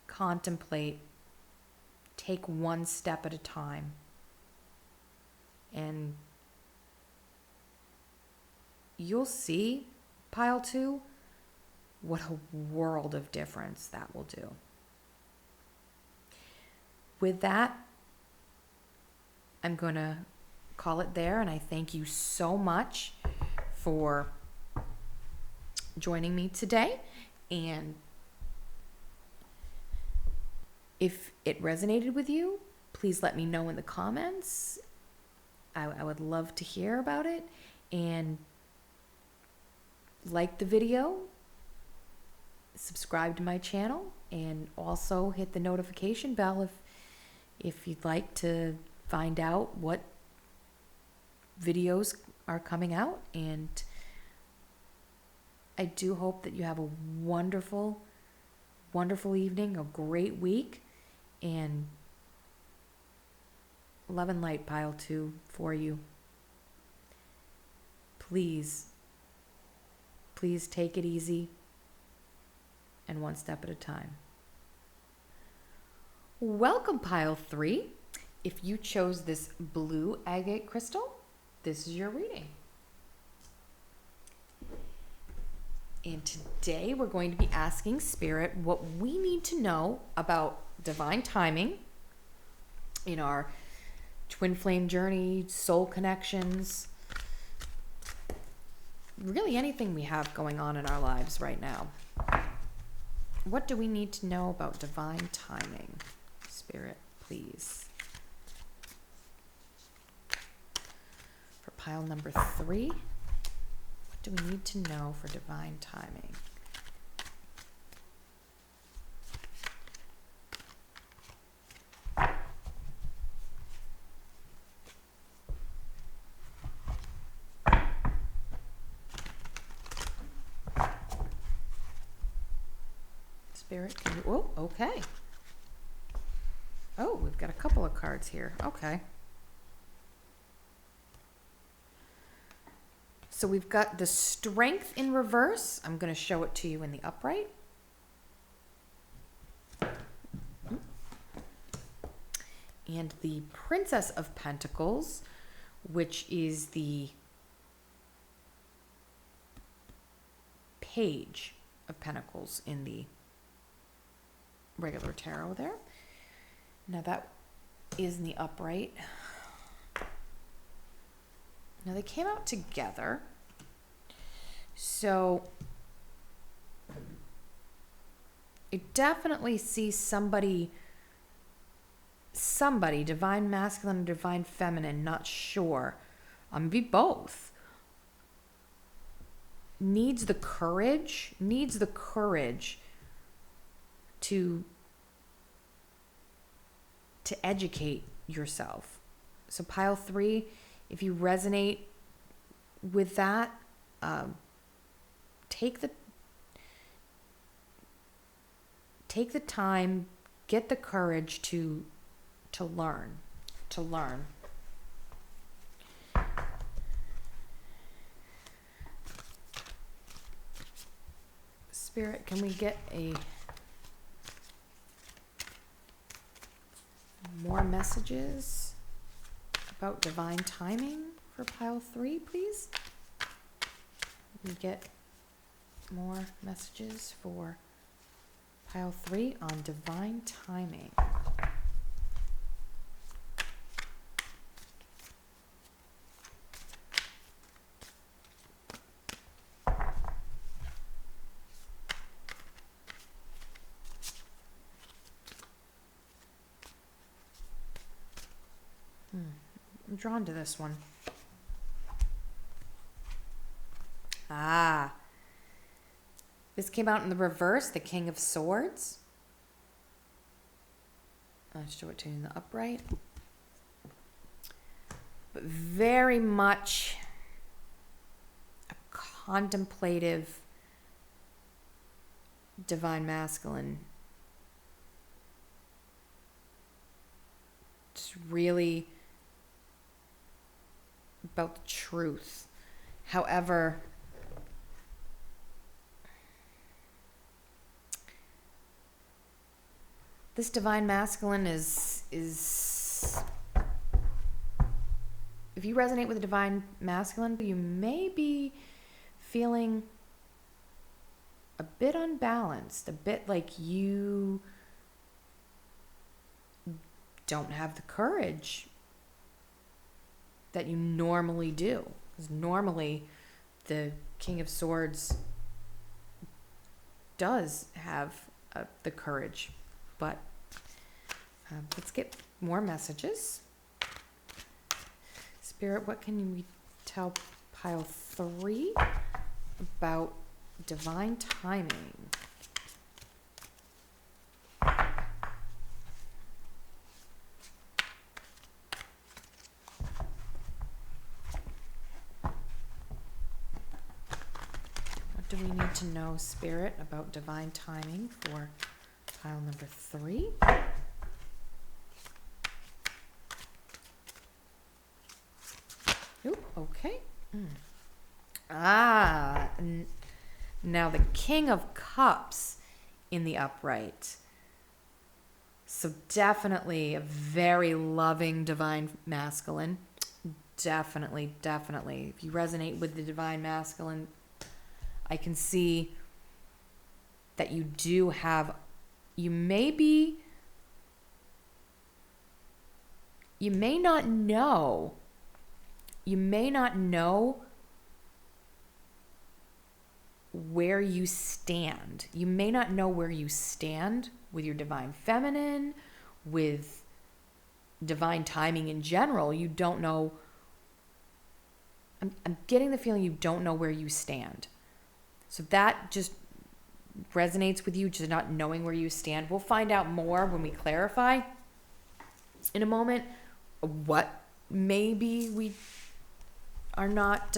Contemplate. Take one step at a time. And you'll see, pile 2, what a world of difference that will do. With that, I'm going to call it there, and I thank you so much for joining me today. And if it resonated with you, please let me know in the comments. I would love to hear about it. And like the video, subscribe to my channel, and also hit the notification bell if you'd like to find out what videos are coming out. And I do hope that you have a wonderful, wonderful evening, a great week, and love and light, pile 2, for you. Please take it easy and one step at a time. Welcome, pile 3. If you chose this blue agate crystal, this is your reading. And today we're going to be asking Spirit what we need to know about divine timing in our twin flame journey, soul connections, really anything we have going on in our lives right now. What do we need to know about divine timing? Spirit, please. For pile number 3, what do we need to know for divine timing? Spirit, can you, oh, okay. Oh, we've got a couple of cards here. Okay. So we've got the Strength in reverse. I'm going to show it to you in the upright. And the Princess of Pentacles, which is the Page of Pentacles in the regular tarot there. Now that is in the upright. Now they came out together. So I definitely see somebody, divine masculine, divine feminine, not sure. Maybe both. Needs the courage to educate yourself. So pile 3, if you resonate with that, take the time, get the courage to learn. Spirit, can we get more messages about divine timing for pile 3, please? We get more messages for pile 3 on divine timing. I'm drawn to this one. This came out in the reverse, the King of Swords. I'll show it to you in the upright. But very much a contemplative divine masculine. Just really about the truth. However, this divine masculine is if you resonate with the divine masculine, you may be feeling a bit unbalanced, a bit like you don't have the courage that you normally do. Because normally the King of Swords does have the courage. But let's get more messages. Spirit, what can we tell pile 3 about divine timing? What do we need to know, Spirit, about divine timing for pile number 3? Ooh, okay. Now the King of Cups in the upright. So definitely a very loving divine masculine. Definitely. If you resonate with the divine masculine, I can see that you do have, you may not know where you stand. You may not know where you stand with your divine feminine, with divine timing in general. You don't know. I'm getting the feeling you don't know where you stand. So that just resonates with you, just not knowing where you stand. We'll find out more when we clarify in a moment what maybe we are not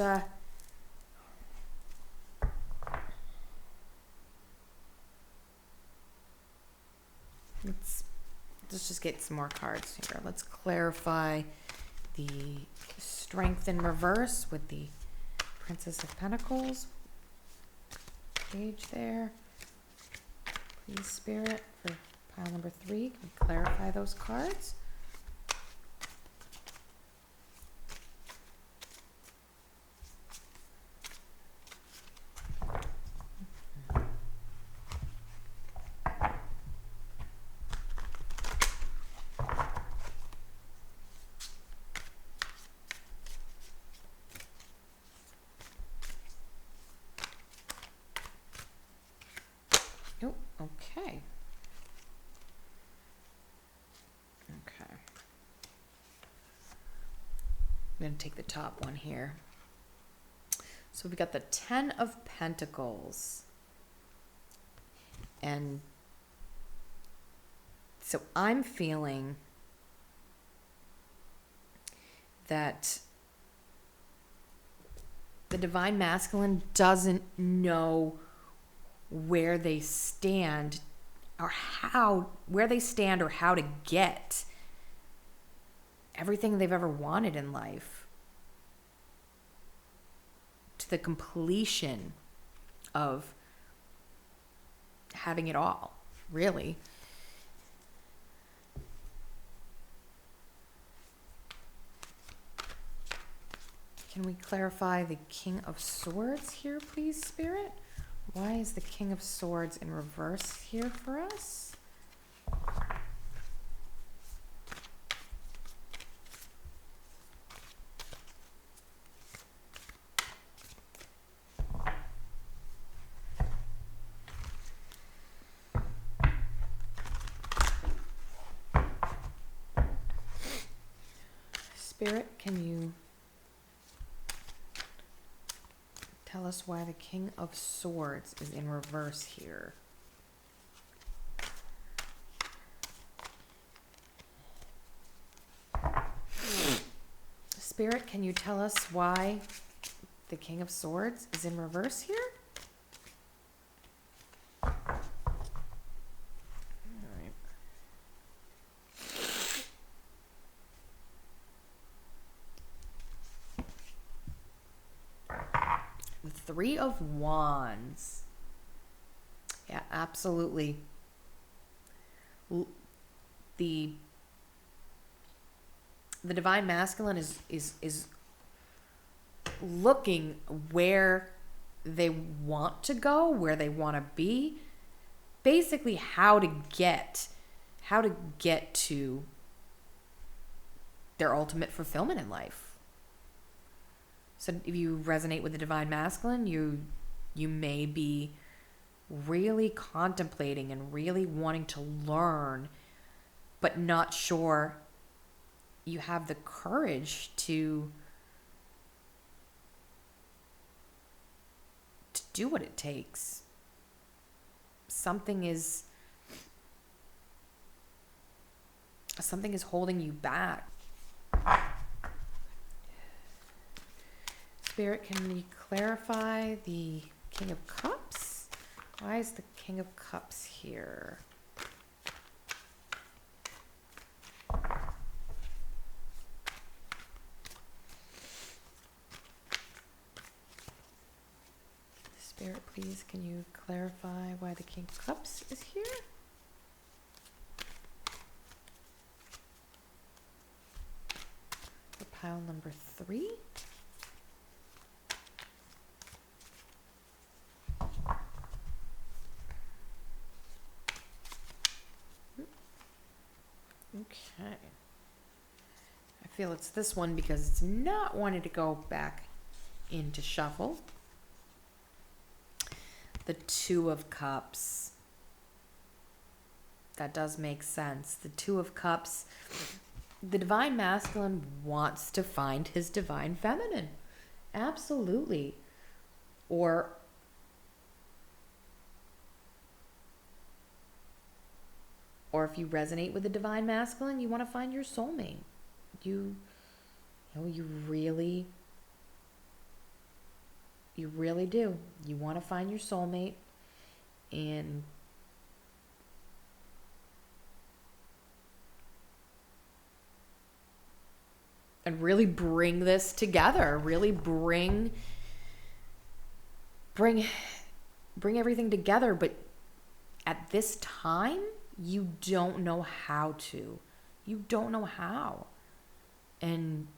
let's just get some more cards here. Let's clarify the Strength in reverse with the Princess of Pentacles. Page there. Please, Spirit, for pile number 3. Can we clarify those cards? Oh, okay. Okay. I'm going to take the top one here. So we've got the 10 of Pentacles. And so I'm feeling that the divine masculine doesn't know where they stand or how to get everything they've ever wanted in life to the completion of having it all, really. Can we clarify the King of Swords here, please, Spirit? Why is the King of Swords in reverse here for us? Spirit, can you tell us why the King of Swords is in reverse here? Spirit, can you tell us why the King of Swords is in reverse here? All right. Three of Wands. Yeah, absolutely. The divine masculine is looking where they want to go, where they want to be, basically how to get to their ultimate fulfillment in life. So if you resonate with the divine masculine, you may be really contemplating and really wanting to learn, but not sure you have the courage to do what it takes. Something is holding you back. Spirit, can you clarify the King of Cups? Why is the King of Cups here? Spirit, please, can you clarify why the King of Cups is here? For pile number 3. Okay. I feel it's this one because it's not wanting to go back into shuffle. The Two of Cups. That does make sense. The Two of Cups. The divine masculine wants to find his divine feminine. Absolutely. Or if you resonate with the divine masculine, you want to find your soulmate. You really do. You want to find your soulmate and really bring this together. Really bring everything together. But at this time, you don't know how to. You don't know how. And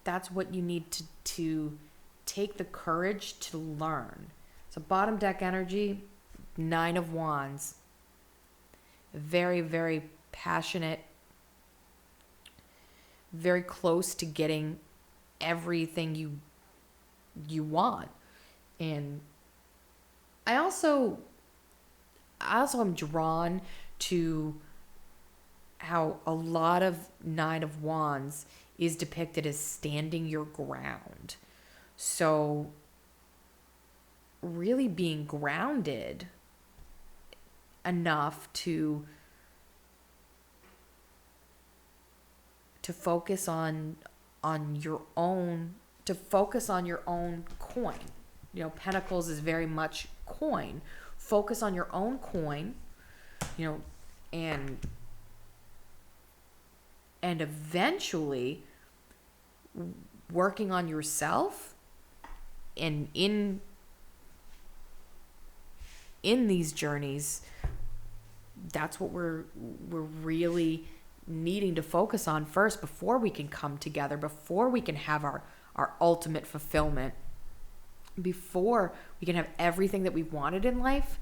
that's what you need to take the courage to learn. So bottom deck energy, 9 of Wands. Very, very passionate. Very close to getting everything you want. And I also am drawn to how a lot of 9 of Wands is depicted as standing your ground. So really being grounded enough to focus on your own, to focus on your own coin. You know, Pentacles is very much coin. Focus on your own coin, you know, and eventually working on yourself. And in these journeys, that's what we're really needing to focus on first before we can come together, before we can have our ultimate fulfillment, before we can have everything that we've wanted in life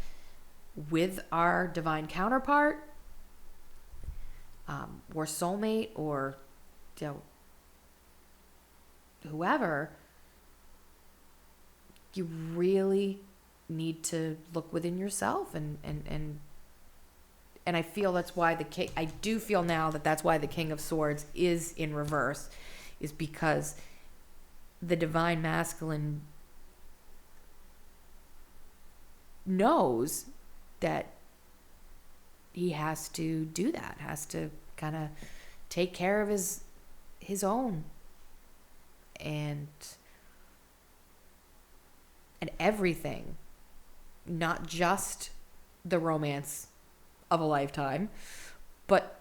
with our divine counterpart, or soulmate, or whoever. You really need to look within yourself, and I feel that's why I do feel now that that's why the King of Swords is in reverse, is because the divine masculine knows that he has to do that, has to kind of take care of his own and everything, not just the romance of a lifetime, but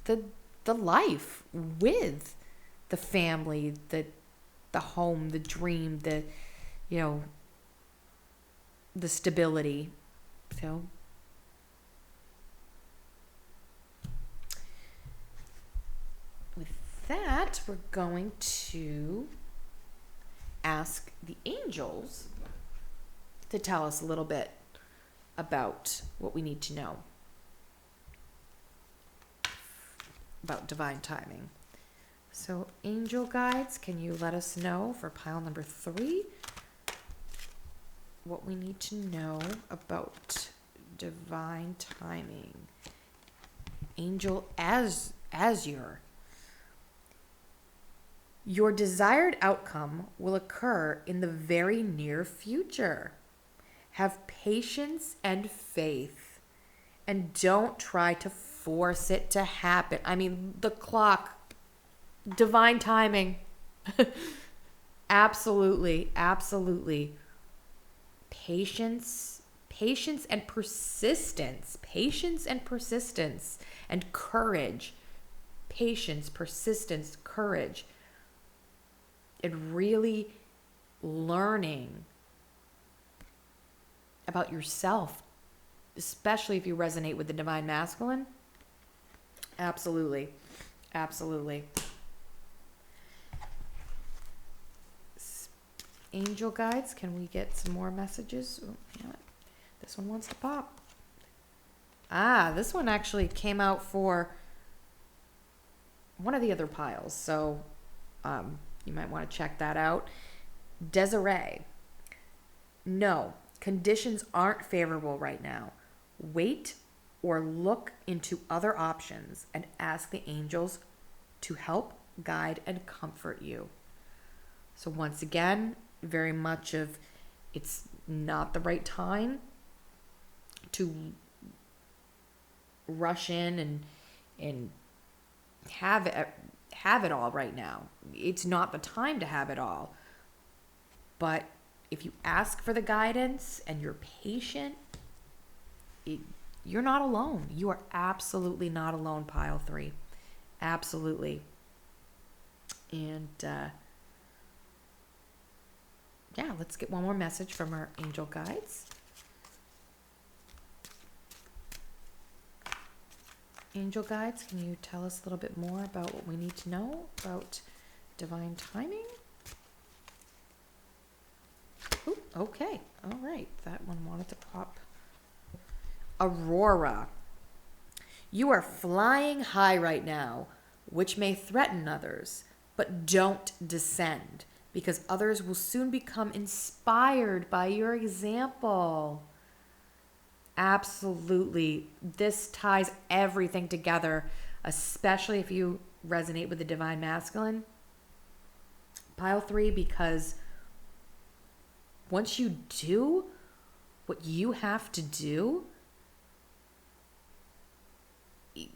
the life with the family, the the home, the dream, the, the stability. So with that, we're going to ask the angels to tell us a little bit about what we need to know about divine timing. So angel guides, can you let us know for pile number 3 what we need to know about divine timing? Angel Azure. Your desired outcome will occur in the very near future. Have patience and faith, and don't try to force it to happen. I mean, the clock, divine timing. Absolutely, absolutely. Patience and persistence. Patience and persistence and courage. Patience, persistence, courage. And really learning about yourself, especially if you resonate with the divine masculine. Absolutely. Absolutely. Angel guides, can we get some more messages? Oh, yeah. This one wants to pop. This one actually came out for one of the other piles, so you might want to check that out. Desiree. No, conditions aren't favorable right now. Wait or look into other options and ask the angels to help, guide, and comfort you. So once again, very much of it's not the right time to rush in and have it all right now. It's not the time to have it all. But if you ask for the guidance and you're patient, you're not alone. You are absolutely not alone, pile 3. Absolutely. And let's get one more message from our angel guides. Angel guides, can you tell us a little bit more about what we need to know about divine timing? Ooh, okay. All right. That one wanted to pop. Aurora. You are flying high right now, which may threaten others, but don't descend, because others will soon become inspired by your example. Absolutely. This ties everything together, especially if you resonate with the divine masculine. Pile 3, because once you do what you have to do,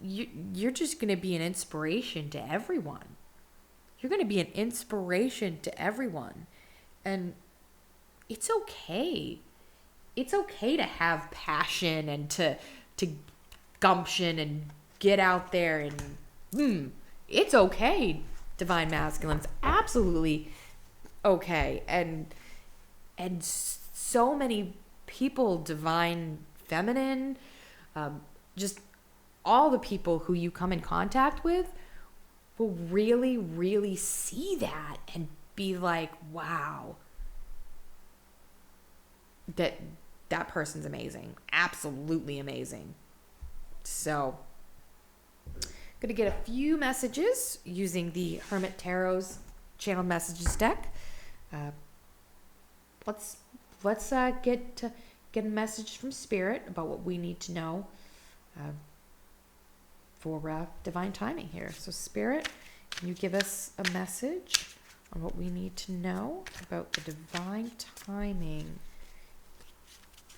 you're just going to be an inspiration to everyone. You're going to be an inspiration to everyone. And it's okay. It's okay to have passion and to gumption and get out there and it's okay, divine masculines. Absolutely okay. And so many people, divine feminine, just all the people who you come in contact with will really, really see that and be like, wow, that person's amazing. Absolutely amazing. So I'm going to get a few messages using the Hermit Tarot's channel messages deck. Let's get a message from Spirit about what we need to know for divine timing here. So Spirit, can you give us a message on what we need to know about the divine timing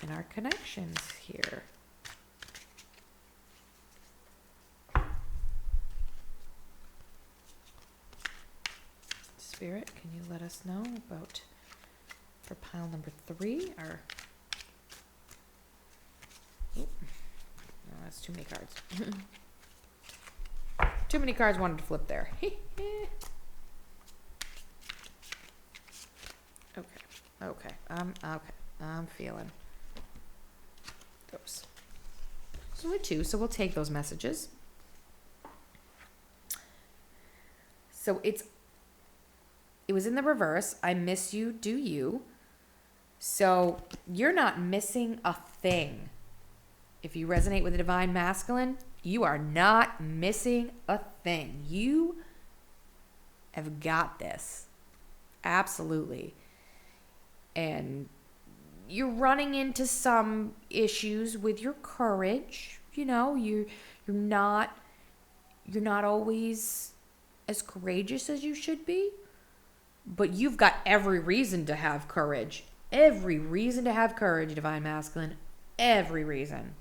in our connections here? Spirit, can you let us know about, for pile number 3, our... Oh, no, that's too many cards. Too many cards wanted to flip there. Okay. I'm feeling those. There's only 2, so we'll take those messages. So it was in the reverse. I miss you, do you? So you're not missing a thing. If you resonate with the divine masculine, you are not missing a thing. You have got this. Absolutely. And you're running into some issues with your courage. You know, you're not always as courageous as you should be, but you've got every reason to have courage. Every reason to have courage, divine masculine. Every reason.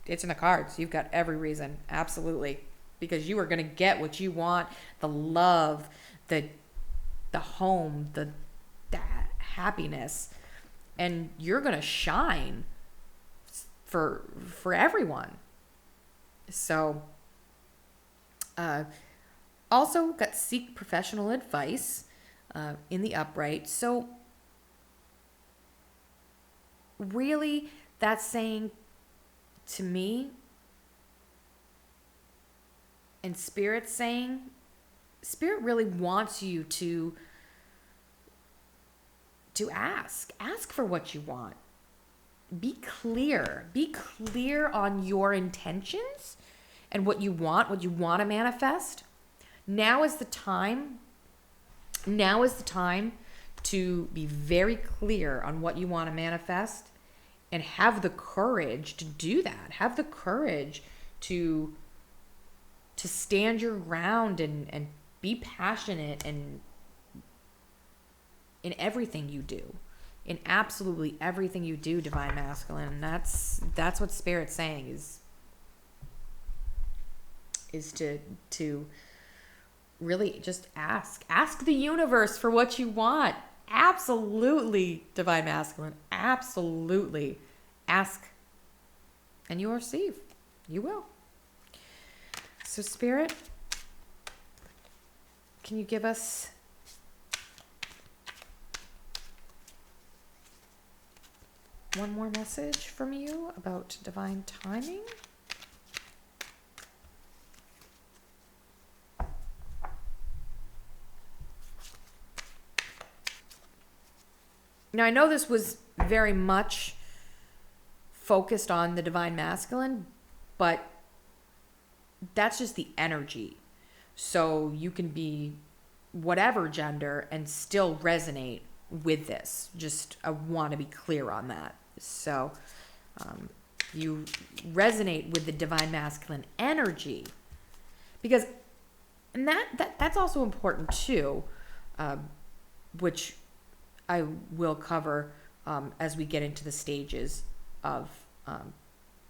It's in the cards. You've got every reason. Absolutely. Because you are going to get what you want. The love, the home, the happiness. And you're going to shine for everyone. So, also got seek professional advice in the upright. So, really, that's saying to me, and Spirit's saying, Spirit really wants you to ask for what you want. Be clear on your intentions and what you want to manifest. Now is the time to be very clear on what you want to manifest and have the courage to do that. Have the courage to stand your ground and be passionate and in everything you do. In absolutely everything you do, divine masculine. And that's what Spirit's saying is to really just ask the universe for what you want. Absolutely, divine masculine. Absolutely. Ask and you will receive. You will. So Spirit, can you give us one more message from you about divine timing? Now, I know this was very much focused on the divine masculine, but that's just the energy. So you can be whatever gender and still resonate with this. Just, I want to be clear on that. So you resonate with the divine masculine energy because, and that's also important too, which I will cover as we get into the stages of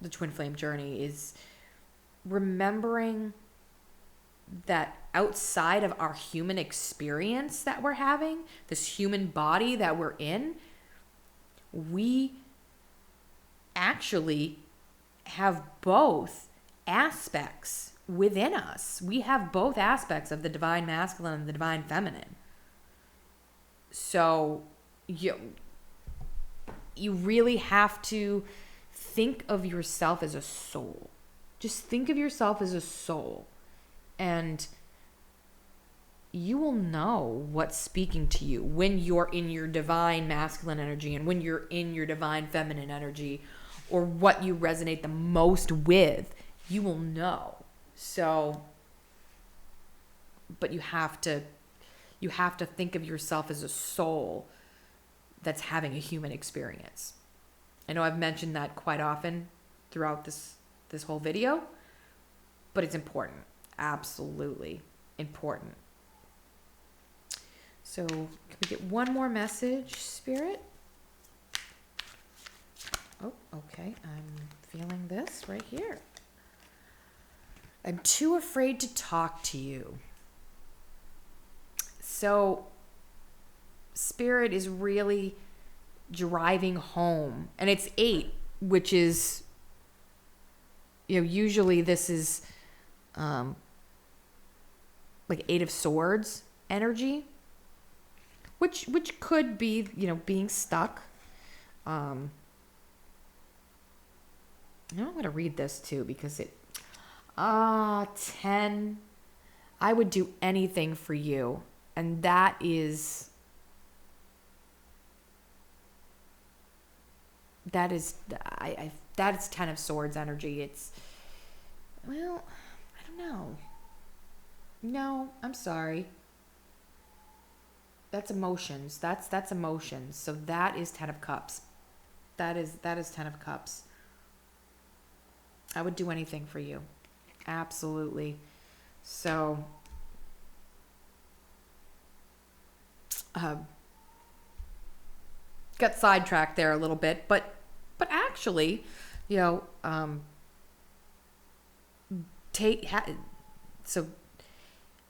the twin flame journey, is remembering that outside of our human experience that we're having, this human body that we're in, we actually have both aspects within us. We have both aspects of the divine masculine and the divine feminine. So you really have to think of yourself as a soul. Just think of yourself as a soul. And you will know what's speaking to you when you're in your divine masculine energy and when you're in your divine feminine energy, or what you resonate the most with. You will know. So, but you have to think of yourself as a soul that's having a human experience. I know I've mentioned that quite often throughout this whole video, but it's important. Absolutely important. So can we get one more message, Spirit? Oh, okay. I'm feeling this right here. I'm too afraid to talk to you. So Spirit is really driving home, and it's 8, which is, usually this is like 8 of Swords energy, which could be, being stuck. I'm going to read this too because 10, I would do anything for you. And that is 10 of Swords energy. It's, well, I don't know. No, I'm sorry. That's emotions. That's emotions. So that is 10 of Cups. That is 10 of Cups. I would do anything for you. Absolutely. So, got sidetracked there a little bit, but actually, so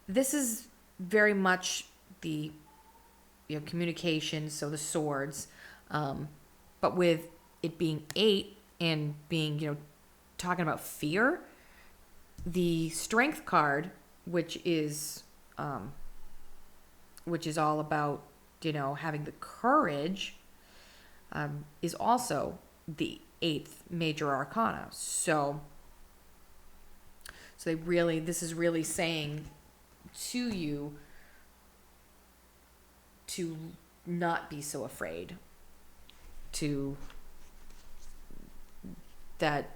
this is very much the communication, so the swords, but with it being 8 and being talking about fear, the strength card, which is all about having the courage, is also the 8th major arcana. So this is really saying to you to not be so afraid, that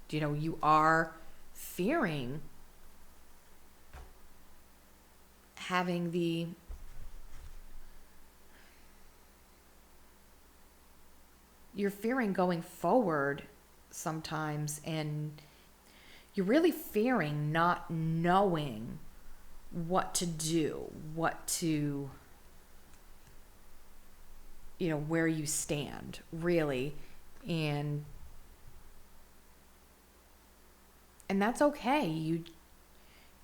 you are fearing having you're fearing going forward sometimes, and you're really fearing not knowing what to do, where you stand, really. And that's okay. You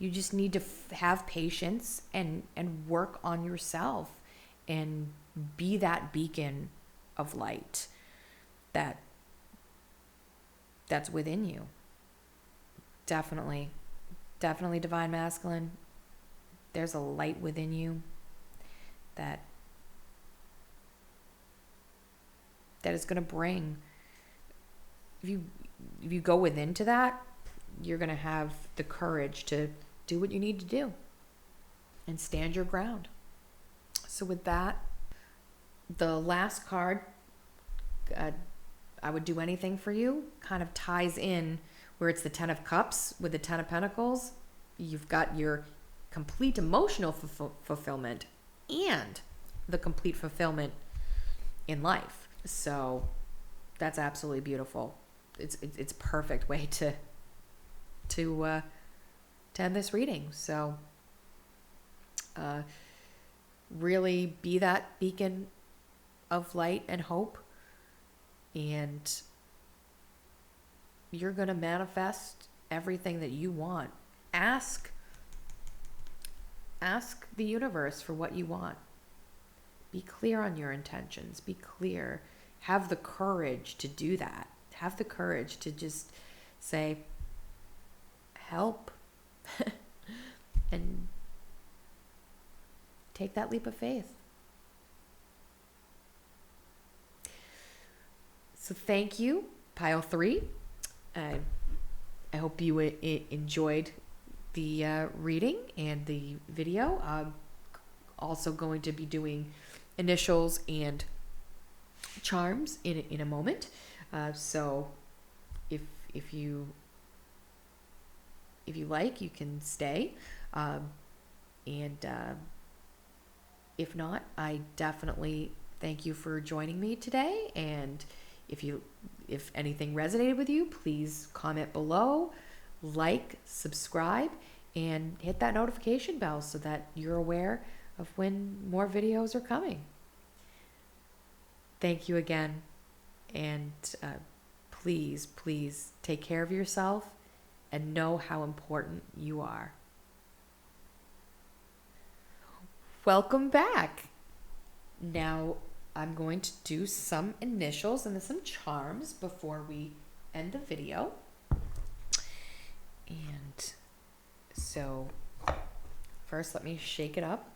just need to have patience and work on yourself and be that beacon of light that's within you. Definitely divine masculine. There's a light within you that is going to bring, if you go within to that, you're going to have the courage to do what you need to do and stand your ground. So with that, the last card, I would do anything for you, kind of ties in where it's the 10 of Cups with the 10 of Pentacles. You've got your complete emotional fulfillment and the complete fulfillment in life. So that's absolutely beautiful. It's a perfect way to end this reading. So really be that beacon of light and hope, and you're going to manifest everything that you want. Ask the universe for what you want. Be clear on your intentions. Be clear. Have the courage to do that. Have the courage to just say, help, and take that leap of faith. So thank you, Pile 3. I hope you enjoyed the reading and the video. I'm also going to be doing initials and charms in a moment. So if you like, you can stay. And if not, I definitely thank you for joining me today. And if anything resonated with you, please comment below, like, subscribe, and hit that notification bell so that you're aware of when more videos are coming. Thank you again. And please take care of yourself and know how important you are. Welcome back. Now I'm going to do some initials and then some charms before we end the video. And so first, let me shake it up.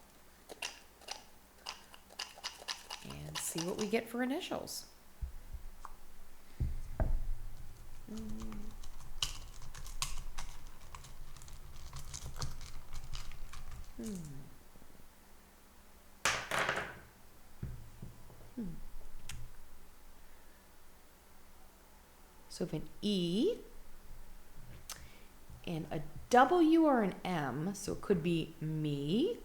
see what we get for initials. So we have an E and a W or an M, so it could be me.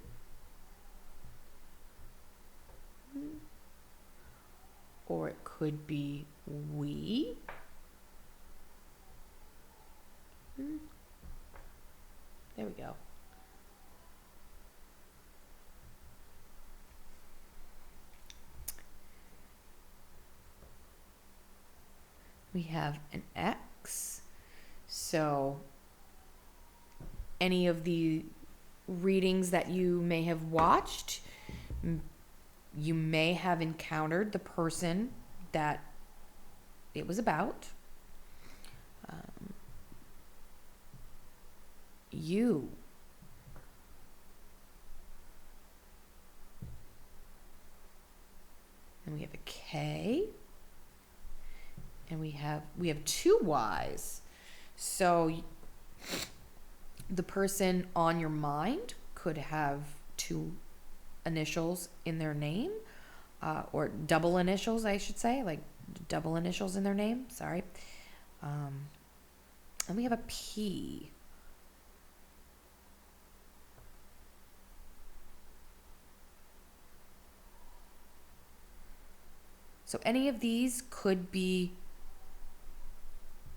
Or it could be we. There we go. We have an X. So any of the readings that you may have watched, you may have encountered the person that it was about. You. And we have a K. And we have two Y's. So the person on your mind could have two initials in their name, or double initials, I should say, like double initials in their name. Sorry. And we have a P. So any of these could be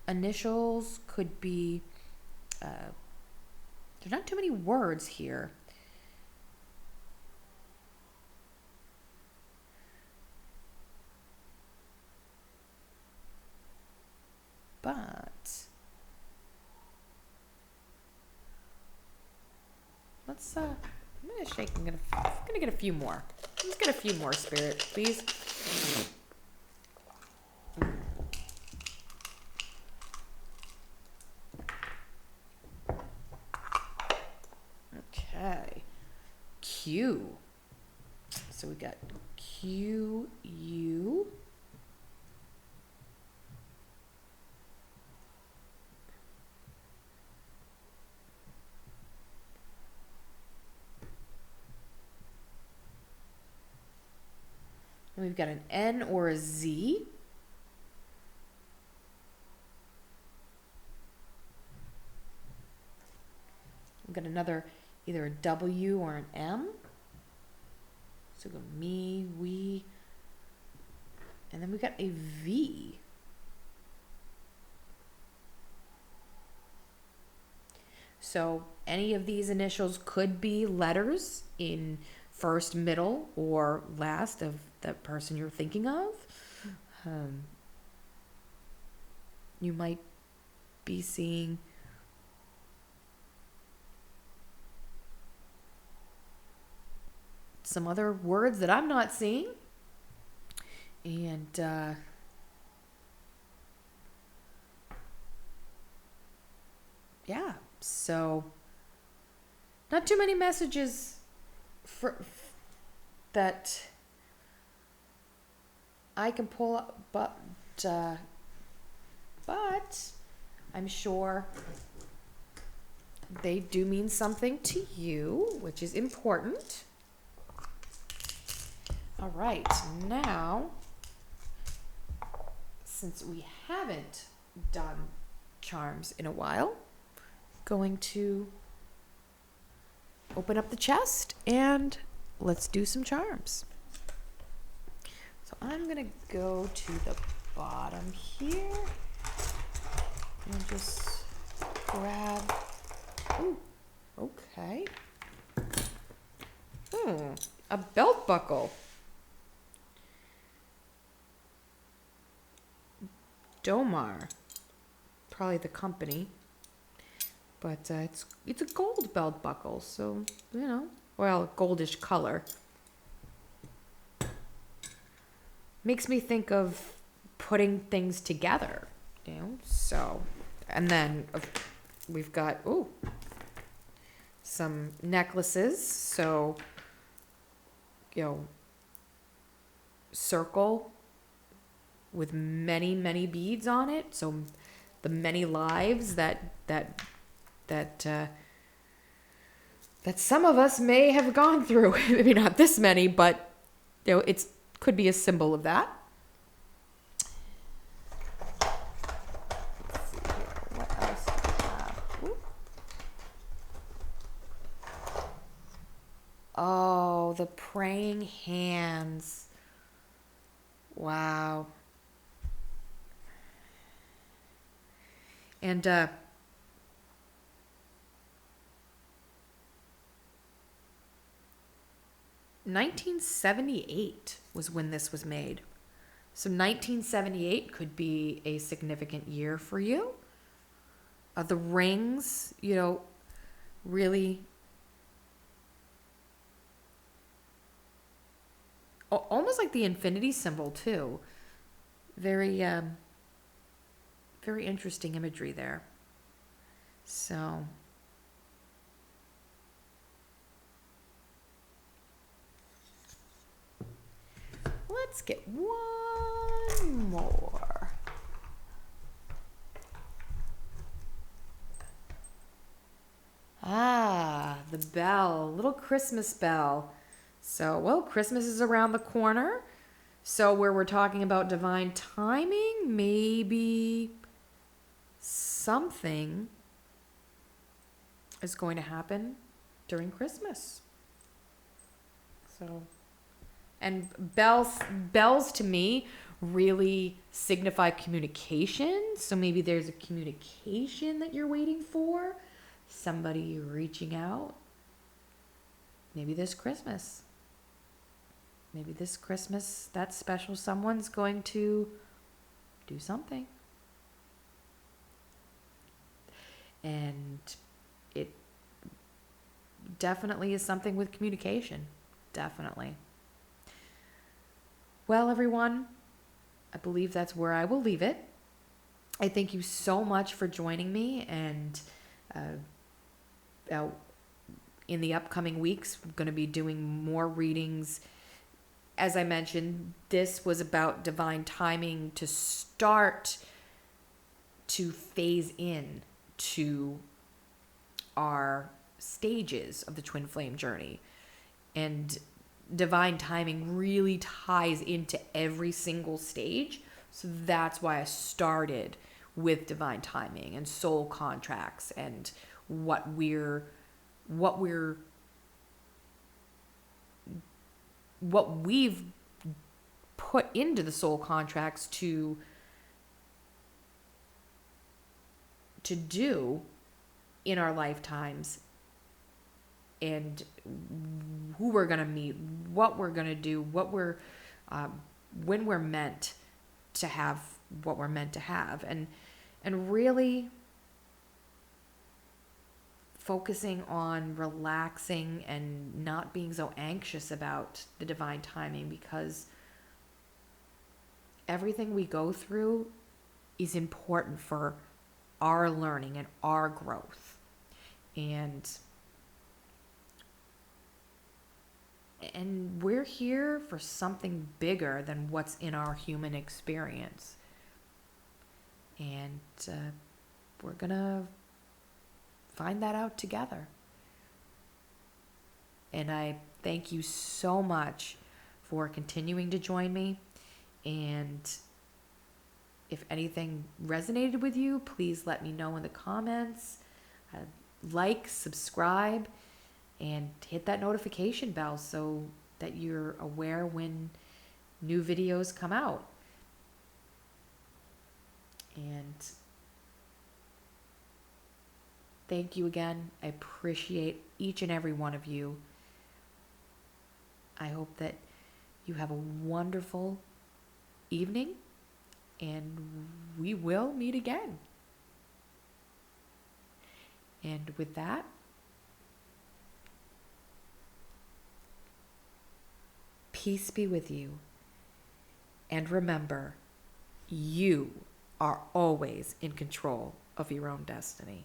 initials, could be, there's not too many words here. But let's I'm gonna shake. I'm gonna get a few more. Let's get a few more, Spirit, please. Okay. Q. So we got Q, U. And we've got an N or a Z. We've got another, either a W or an M. So go me, we. And then we've got a V. So any of these initials could be letters in first, middle, or last of the person you're thinking of. You might be seeing some other words that I'm not seeing. And yeah, so not too many messages that I can pull up, but I'm sure they do mean something to you, which is important. All right, now, since we haven't done charms in a while, going to open up the chest and let's do some charms. So I'm gonna go to the bottom here and just grab, ooh, okay. A belt buckle. Domar, probably the company, but it's a gold belt buckle, so you know, well, goldish color. Makes me think of putting things together, you know. So, and then we've got some necklaces. So, you know, circle with many, many beads on it. So the many lives that some of us may have gone through. Maybe not this many, but it's could be a symbol of that. Let's see here. What else do we have? Ooh. Oh, the praying hands. Wow. And 1978 was when this was made. So 1978 could be a significant year for you. The rings, really almost like the infinity symbol too. Very very interesting imagery there. So let's get one more. The bell, little Christmas bell. So, well, Christmas is around the corner. So where we're talking about divine timing, maybe something is going to happen during Christmas. So, and bells to me really signify communication. So maybe there's a communication that you're waiting for, somebody reaching out. Maybe this Christmas. Maybe this Christmas, that special someone's going to do something. And it definitely is something with communication. Definitely. Well, everyone, I believe that's where I will leave it. I thank you so much for joining me. And in the upcoming weeks, I'm going to be doing more readings. As I mentioned, this was about divine timing to start to phase in to our stages of the twin flame journey. And divine timing really ties into every single stage. So that's why I started with divine timing and soul contracts and what we've put into the soul contracts to do in our lifetimes, and who we're going to meet, what we're going to do, when we're meant to have what we're meant to have, and really focusing on relaxing and not being so anxious about the divine timing, because everything we go through is important for our learning and our growth. And we're here for something bigger than what's in our human experience. And we're going to find that out together. And I thank you so much for continuing to join me. And if anything resonated with you, please let me know in the comments. Like, subscribe, and hit that notification bell so that you're aware when new videos come out. And thank you again. I appreciate each and every one of you. I hope that you have a wonderful evening, and we will meet again. And with that, peace be with you. And remember, you are always in control of your own destiny.